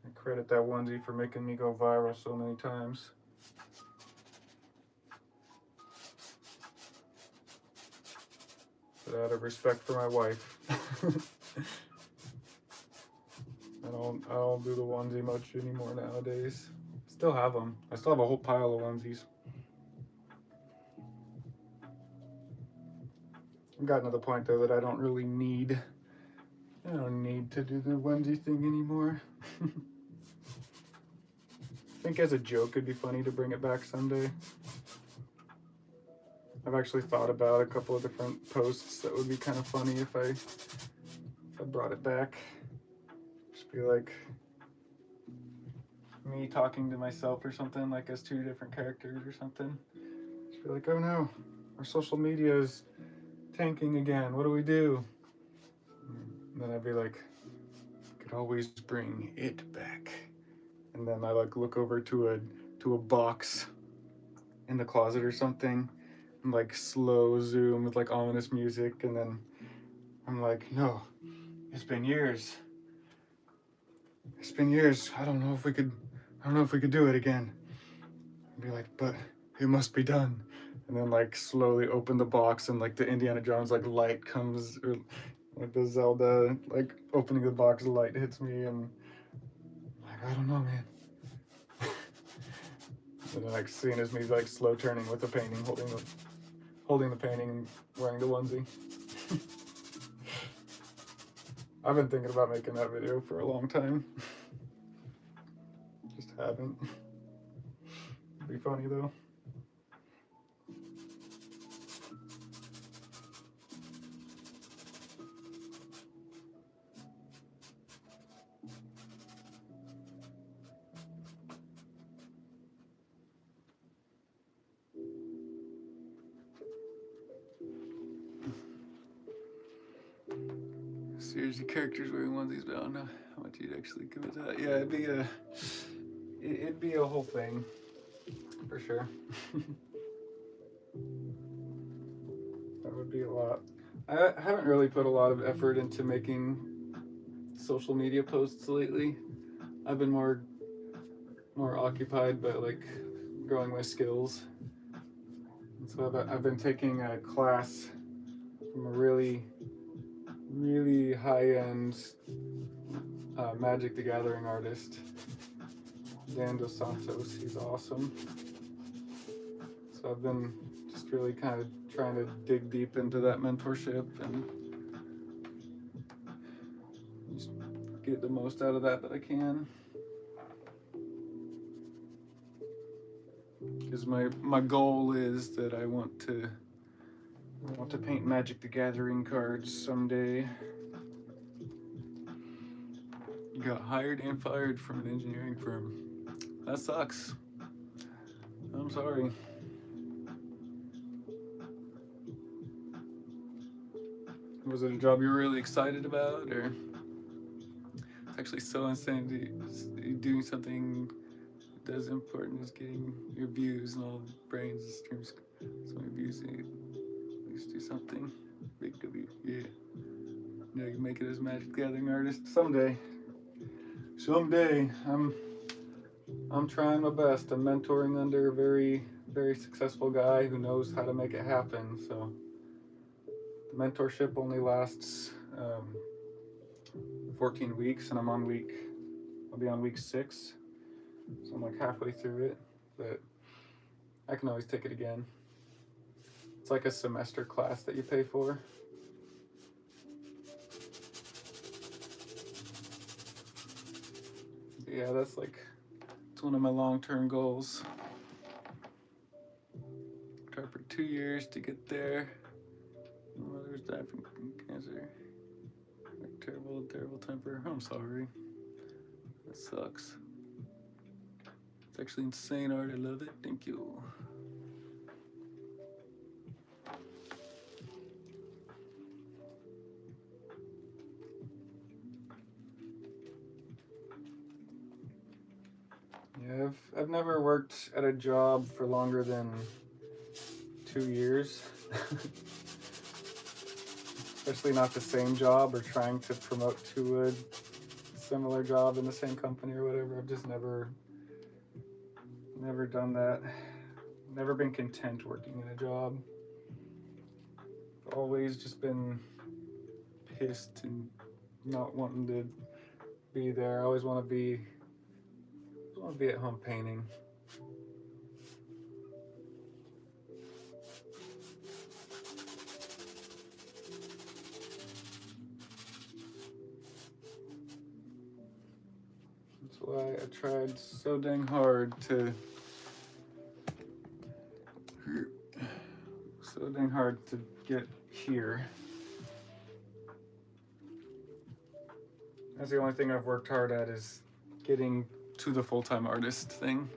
I credit that onesie for making me go viral so many times. But out of respect for my wife, I don't do the onesie much anymore nowadays. Still have them. I still have a whole pile of onesies. I've gotten to the point though that I don't need to do the onesie thing anymore. I think as a joke it'd be funny to bring it back someday. I've actually thought about a couple of different posts that would be kind of funny if I brought it back. Just be like me talking to myself or something, like as two different characters or something. Just be like, oh no, our social media is tanking again. What do we do? And then I'd be like, could always bring it back. And then I like look over to a box in the closet or something, and like slow zoom with like ominous music, and then I'm like, no, it's been years. It's been years. I don't know if we could do it again. I'd be like, but it must be done. And then like slowly open the box, and like the Indiana Jones like light comes, or like the Zelda like opening the box light hits me, and like, I don't know, man. And then like seeing as me like slow turning with the painting, holding holding the painting and wearing the onesie. I've been thinking about making that video for a long time. Just haven't. It'd be funny though. Seriously, characters wearing onesies, but I don't know how much you'd actually commit to that. Yeah, it'd be a whole thing, for sure. That would be a lot. I haven't really put a lot of effort into making social media posts lately. I've been more occupied by like growing my skills. And so I've been taking a class from a really high-end Magic the Gathering artist, Dan Dos Santos. He's awesome. So I've been just really kind of trying to dig deep into that mentorship and just get the most out of that I can. Because my goal is that I want to paint Magic the Gathering cards someday. Got hired and fired from an engineering firm. That sucks. I'm sorry. Was it a job you were really excited about, or it's actually so insane to be doing something as important as getting your views and all the brains and streams so many views? At least do something big to be, yeah. You know, you can make it as a Magic the Gathering artist someday. I'm trying my best. I'm mentoring under a very successful guy who knows how to make it happen. So the mentorship only lasts 14 weeks, and I'll be on week 6. So I'm like halfway through it, but I can always take it again. It's like a semester class that you pay for. Yeah, it's one of my long-term goals. Try for 2 years to get there. My mother's died from cancer. Terrible temper. I'm sorry. That sucks. It's actually insane art. I love it. Thank you. Yeah, I've never worked at a job for longer than 2 years. Especially not the same job or trying to promote to a similar job in the same company or whatever. I've just never done that. Never been content working in a job. Always just been pissed and not wanting to be there. I always want to be at home painting. That's why I tried so dang hard to get here. That's the only thing I've worked hard at, is getting to the full-time artist thing.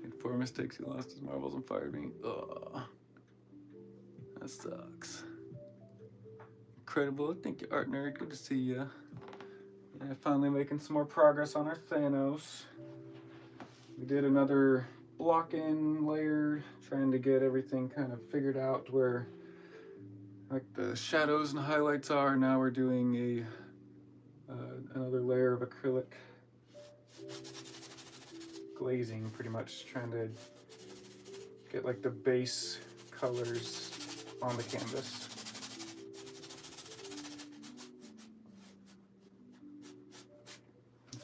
Made 4 mistakes, he lost his marbles and fired me. Ugh. That sucks. Incredible. Thank you, Art Nerd. Good to see ya. Yeah, finally making some more progress on our Thanos. We did another block-in layer, trying to get everything kind of figured out where like the shadows and highlights are. Now we're doing another layer of acrylic glazing, pretty much trying to get like the base colors on the canvas.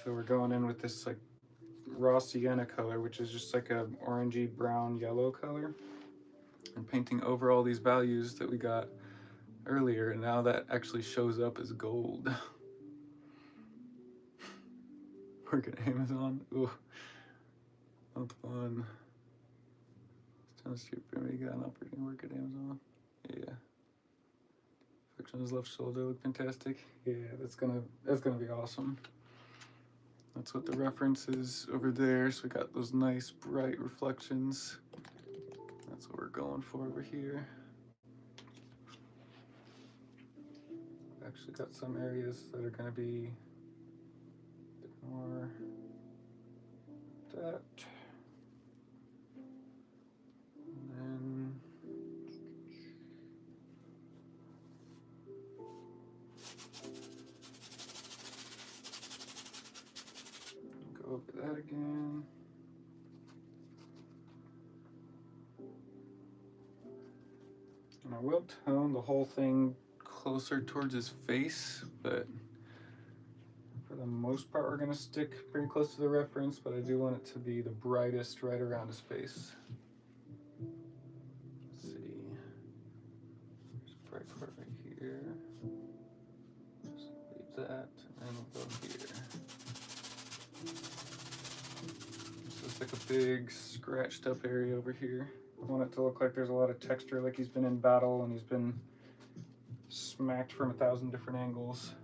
So we're going in with this like raw sienna color, which is just like a orangey brown yellow color. and painting over all these values that we got earlier, and now that actually shows up as gold. Work at Amazon. Ooh, not fun. Sounds stupid. We got an operating work at Amazon. Yeah. Reflection on his left shoulder look fantastic. Yeah, that's gonna be awesome. That's what the reference is over there. So we got those nice bright reflections. That's what we're going for over here. Actually got some areas that are gonna be a bit more that. And then go over that again. And I will tone the whole thing closer towards his face, but for the most part we're going to stick pretty close to the reference, but I do want it to be the brightest right around his face. Let's see. There's a bright part right here. Just leave that, and we'll go here. This looks like a big scratched up area over here. I want it to look like there's a lot of texture, like he's been in battle and he's been smacked from 1,000 different angles.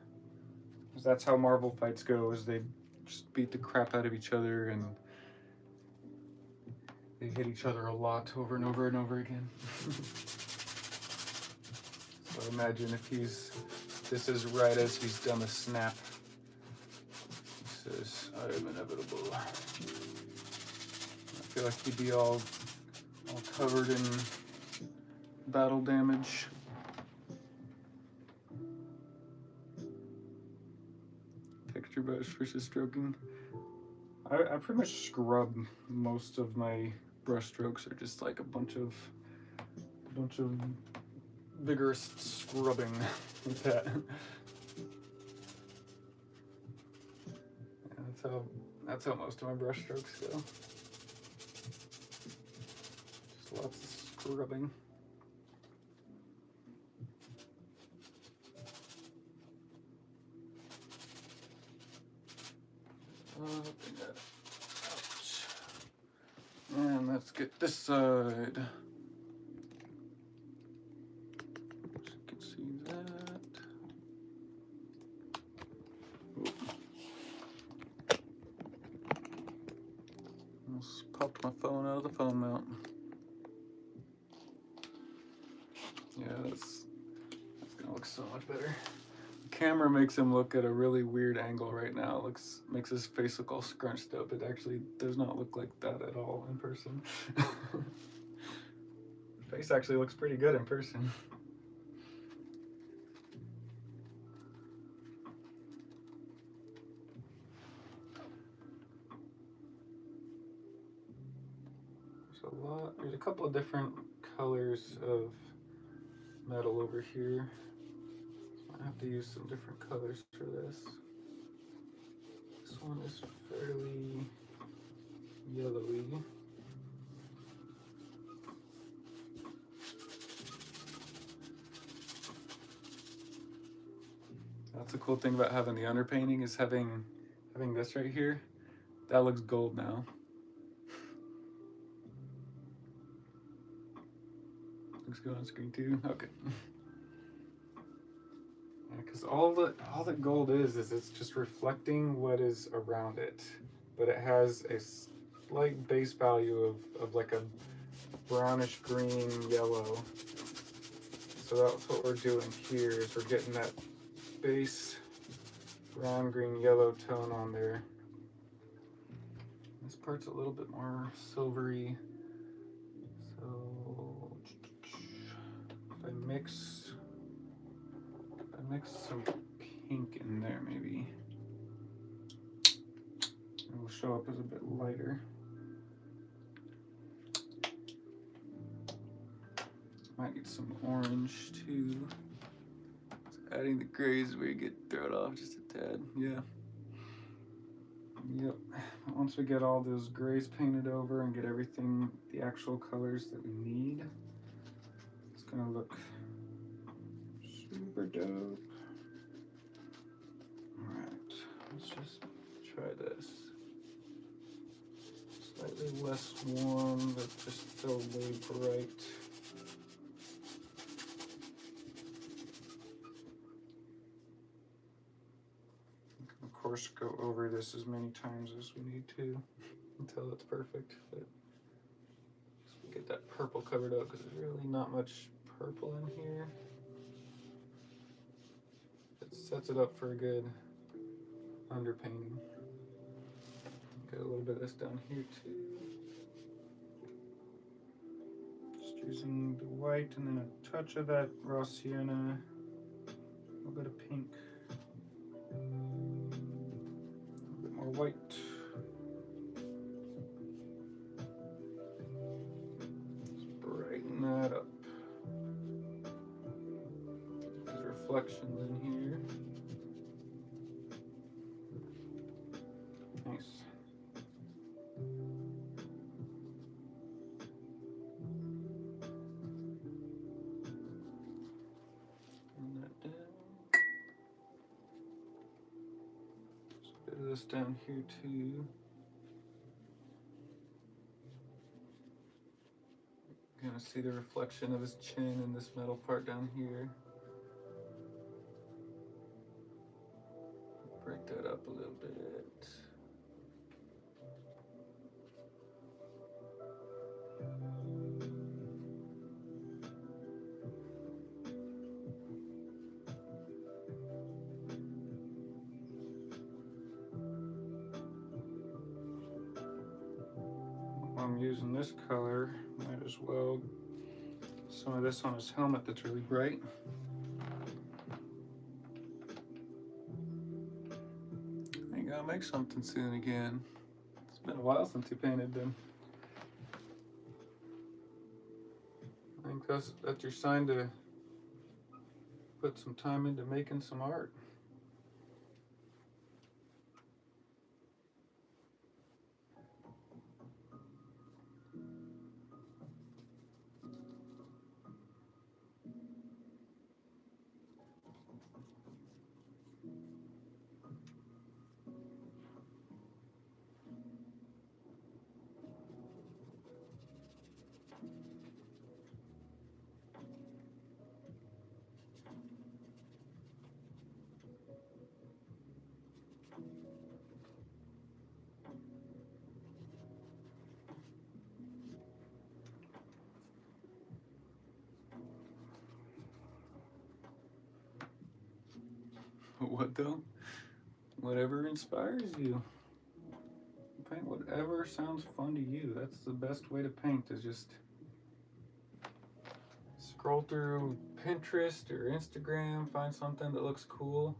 Because that's how Marvel fights go, is they just beat the crap out of each other and they hit each other a lot over and over and over again. So imagine if this is right as he's done the snap. He says, I am inevitable. I feel like he'd be all covered in battle damage. Texture brush versus stroking. I pretty much scrub most of my brush strokes, are just like a bunch of vigorous scrubbing like that. Yeah, that's how most of my brush strokes go. Just lots of scrubbing. Ouch. And let's get this side. So you can see that. Ooh. Almost popped my phone out of the phone mount. Yeah, that's gonna look so much better. Camera makes him look at a really weird angle right now. Makes his face look all scrunched up. It actually does not look like that at all in person. The face actually looks pretty good in person. There's a couple of different colors of metal over here. I have to use some different colors for this. This one is fairly yellowy. That's the cool thing about having the underpainting, is having this right here. That looks gold now. Looks good on screen too. Okay. Because all that gold is it's just reflecting what is around it, but it has a slight base value of like a brownish green yellow. So that's what we're doing here, is we're getting that base brown green yellow tone on there. This part's a little bit more silvery, so if I mix some pink in there, maybe it will show up as a bit lighter. Might need some orange too. So adding the grays where you get thrown off just a tad. Yeah. Yep. Once we get all those grays painted over and get everything, the actual colors that we need, gonna look super dope. Alright, let's just try this. Slightly less warm, but just still way bright. You can of course go over this as many times as we need to until it's perfect. But let's get that purple covered up because there's really not much purple in here. It sets it up for a good underpainting. Get a little bit of this down here too. Just using the white and then a touch of that raw sienna, a little bit of pink, a little bit more white. Just brighten that up. There's reflections in here. Nice. Turn that down. Just a bit of this down here too. You're gonna see the reflection of his chin in this metal part down here. Break that up a little bit. While I'm using this color, might as well some of this on his helmet that's really bright. I gotta make something soon again. It's been a while since you painted them. I think that's your sign to put some time into making some art. What though? Whatever inspires you. Paint whatever sounds fun to you. That's the best way to paint, is just scroll through Pinterest or Instagram, find something that looks cool,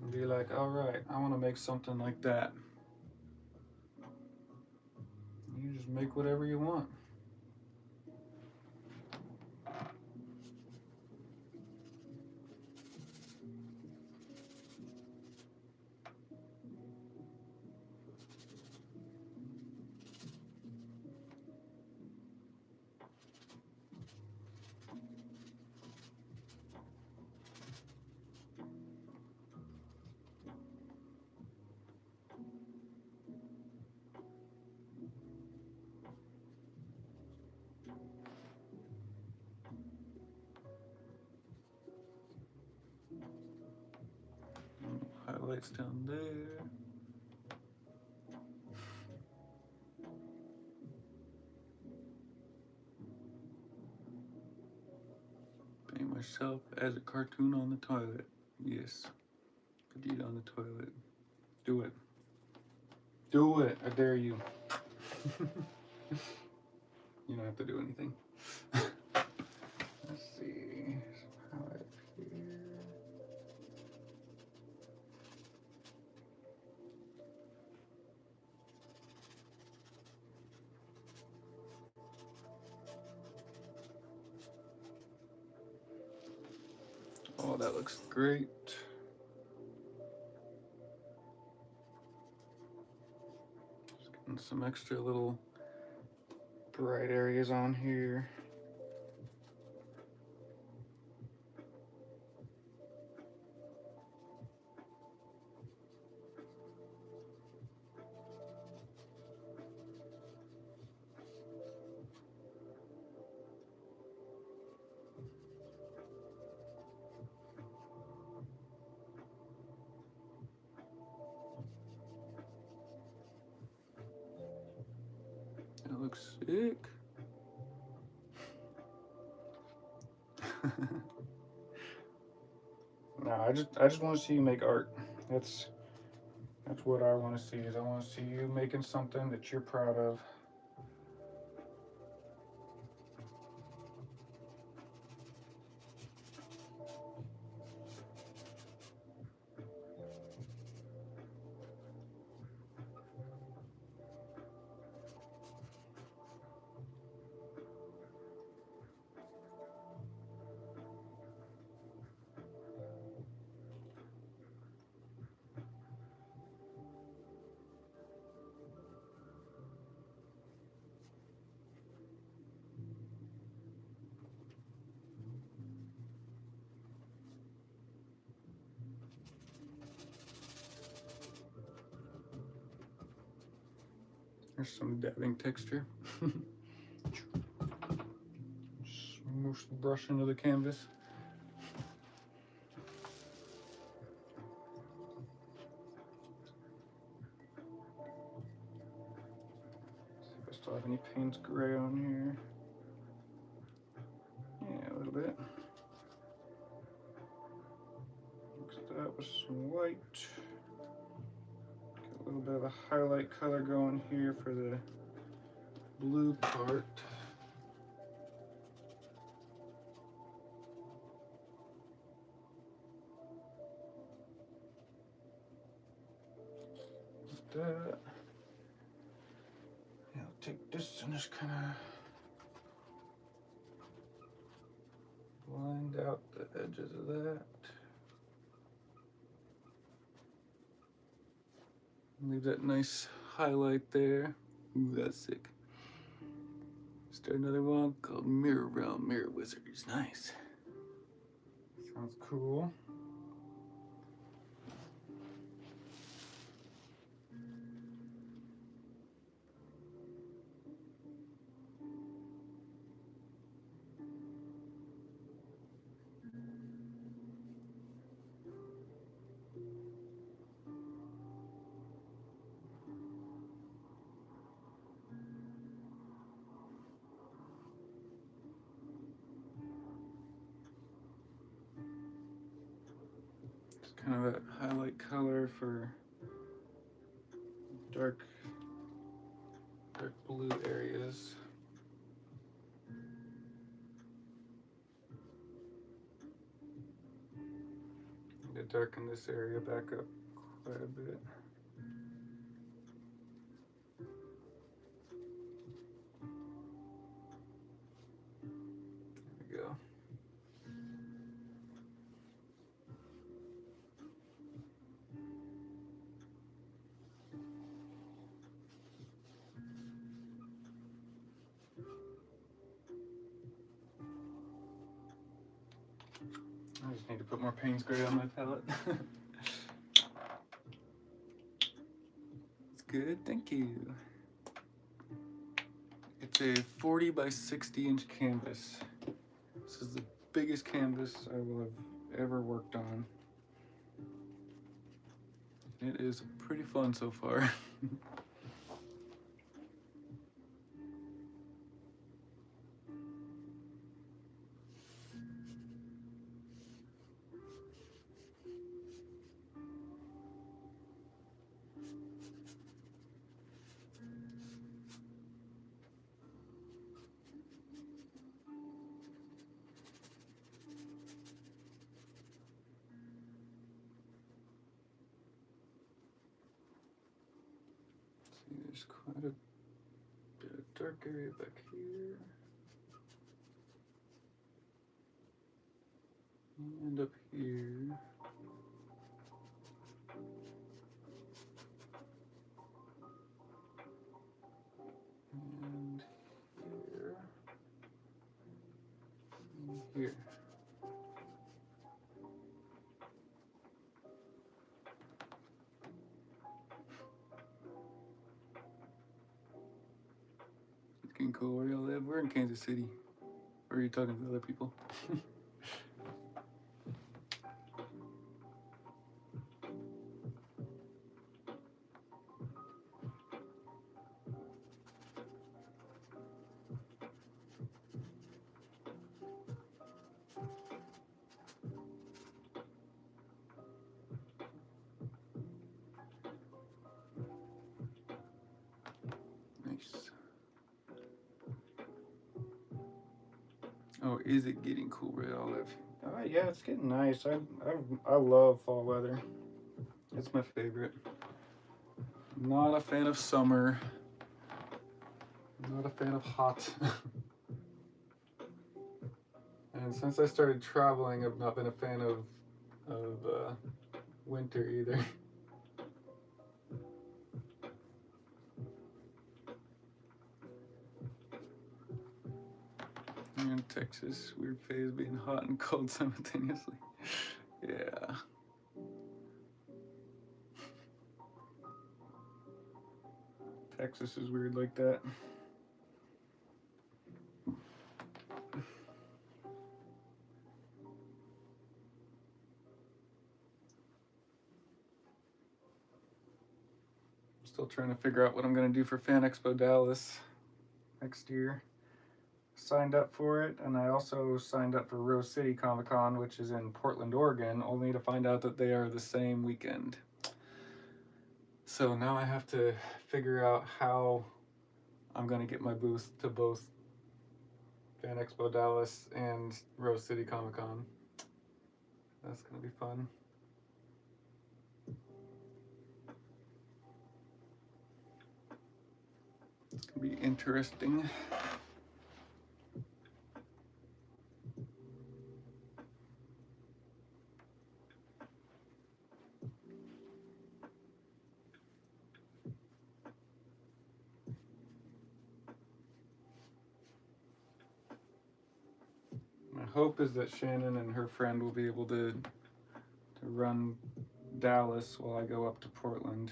and be like, all right, I want to make something like that. You just make whatever you want. Highlights down there. Paint myself as a cartoon on the toilet. Yes. Could eat on the toilet. Do it. Do it. I dare you. You don't have to do anything. Let's see. Some highlight up here. Oh, that looks great. Just getting some extra little bright areas on here. looks sick. No, I just want to see you make art. That's what I want to see. Is I want to see you making something that you're proud of. There's some dabbing texture. Smoosh the brush into the canvas. See if I still have any Payne's gray on here. Yeah, a little bit. Mix that with some white. Get a little bit of a highlight color going here for the blue part. Like that. Yeah, I'll take this and just kind of blend out the edges of that. Leave that nice highlight there. Ooh, that's sick. Start another one called Mirror Realm Mirror Wizards. Nice. Sounds cool. Kind of that highlight color for dark blue areas. I'm gonna darken this area back up quite a bit. There we go. I just need to put more Payne's gray on my palette. It's good, thank you. It's a 40 by 60 inch canvas. This is the biggest canvas I will have ever worked on. It is pretty fun so far. There's quite a bit of dark area back here. And up here. And here. And here. It's getting cool. Where y'all live? We're in Kansas City. Or are you talking to other people? Oh, is it getting cool, Red Olive? Yeah, it's getting nice. I love fall weather. It's my favorite. Not a fan of summer. Not a fan of hot. And since I started traveling, I've not been a fan of winter either. In Texas, weird phase being hot and cold simultaneously. Yeah. Texas is weird like that. Still trying to figure out what I'm going to do for Fan Expo Dallas next year. Signed up for it, and I also signed up for Rose City Comic Con, which is in Portland, Oregon, only to find out that they are the same weekend. So now I have to figure out how I'm going to get my booth to both Fan Expo Dallas and Rose City Comic Con. That's going to be fun. It's going to be interesting. My hope is that Shannon and her friend will be able to run Dallas while I go up to Portland.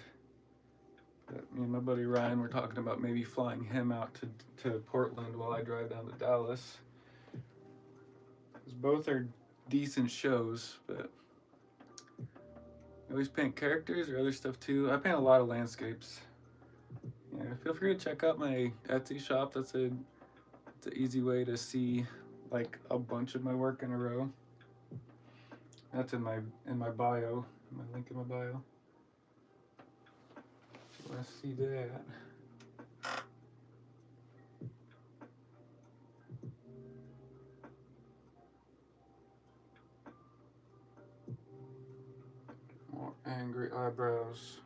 But me and my buddy Ryan were talking about maybe flying him out to Portland while I drive down to Dallas. Because both are decent shows, but I always paint characters or other stuff too. I paint a lot of landscapes. Yeah, feel free to check out my Etsy shop. It's an easy way to see like a bunch of my work in a row. That's in my bio, my link in my bio. If you want to see that. More angry eyebrows.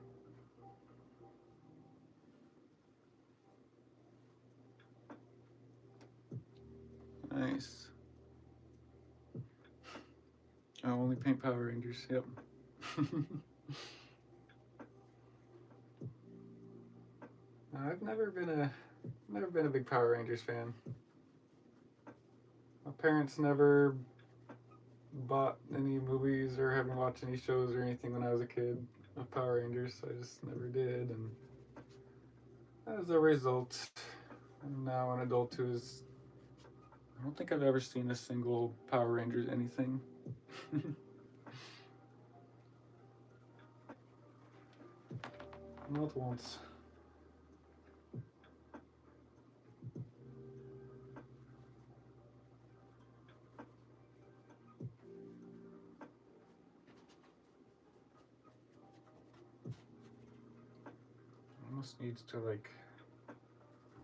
Nice. I only paint Power Rangers. Yep. I've never been a big Power Rangers fan. My parents never bought any movies or haven't watched any shows or anything when I was a kid of Power Rangers, so I just never did. And as a result, I'm now an adult who is. I don't think I've ever seen a single Power Rangers anything. Not once. Almost needs to like,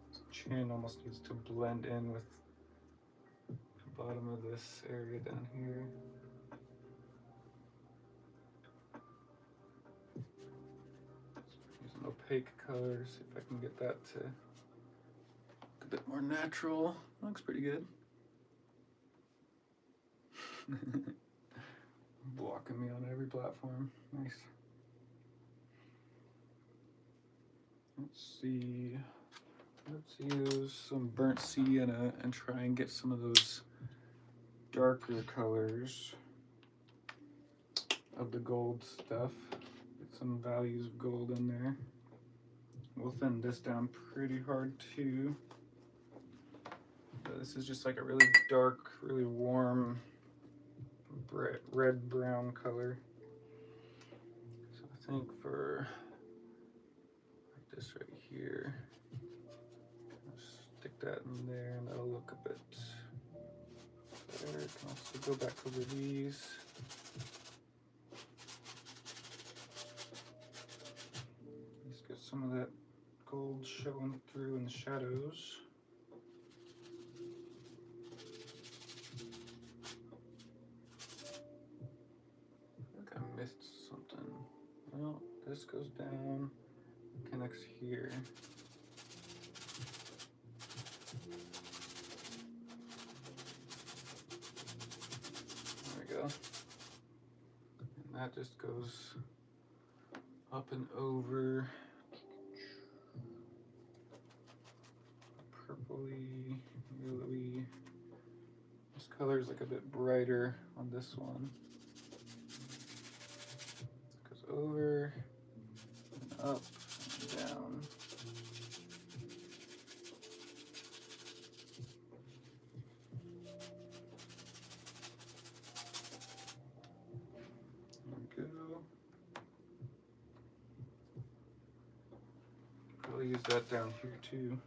his chin almost needs to blend in with the bottom of this area down here. Use an opaque color, see if I can get that to look a bit more natural. Looks pretty good. Blocking me on every platform. Nice. Let's see. Let's use some burnt sienna and try and get some of those darker colors of the gold stuff. Get some values of gold in there. We'll thin this down pretty hard too. But this is just like a really dark, really warm red-brown color. So I think for like this right here, stick that in there and that'll look a bit better. I can also go back over these. Let's get some of that gold showing through in the shadows. missed something. Well, this goes down, connects here. There we go. And that just goes up and over. Purpley, yellowy. This color is like a bit brighter on this one. Goes over, and up, and down. There we go. Probably use that down here too.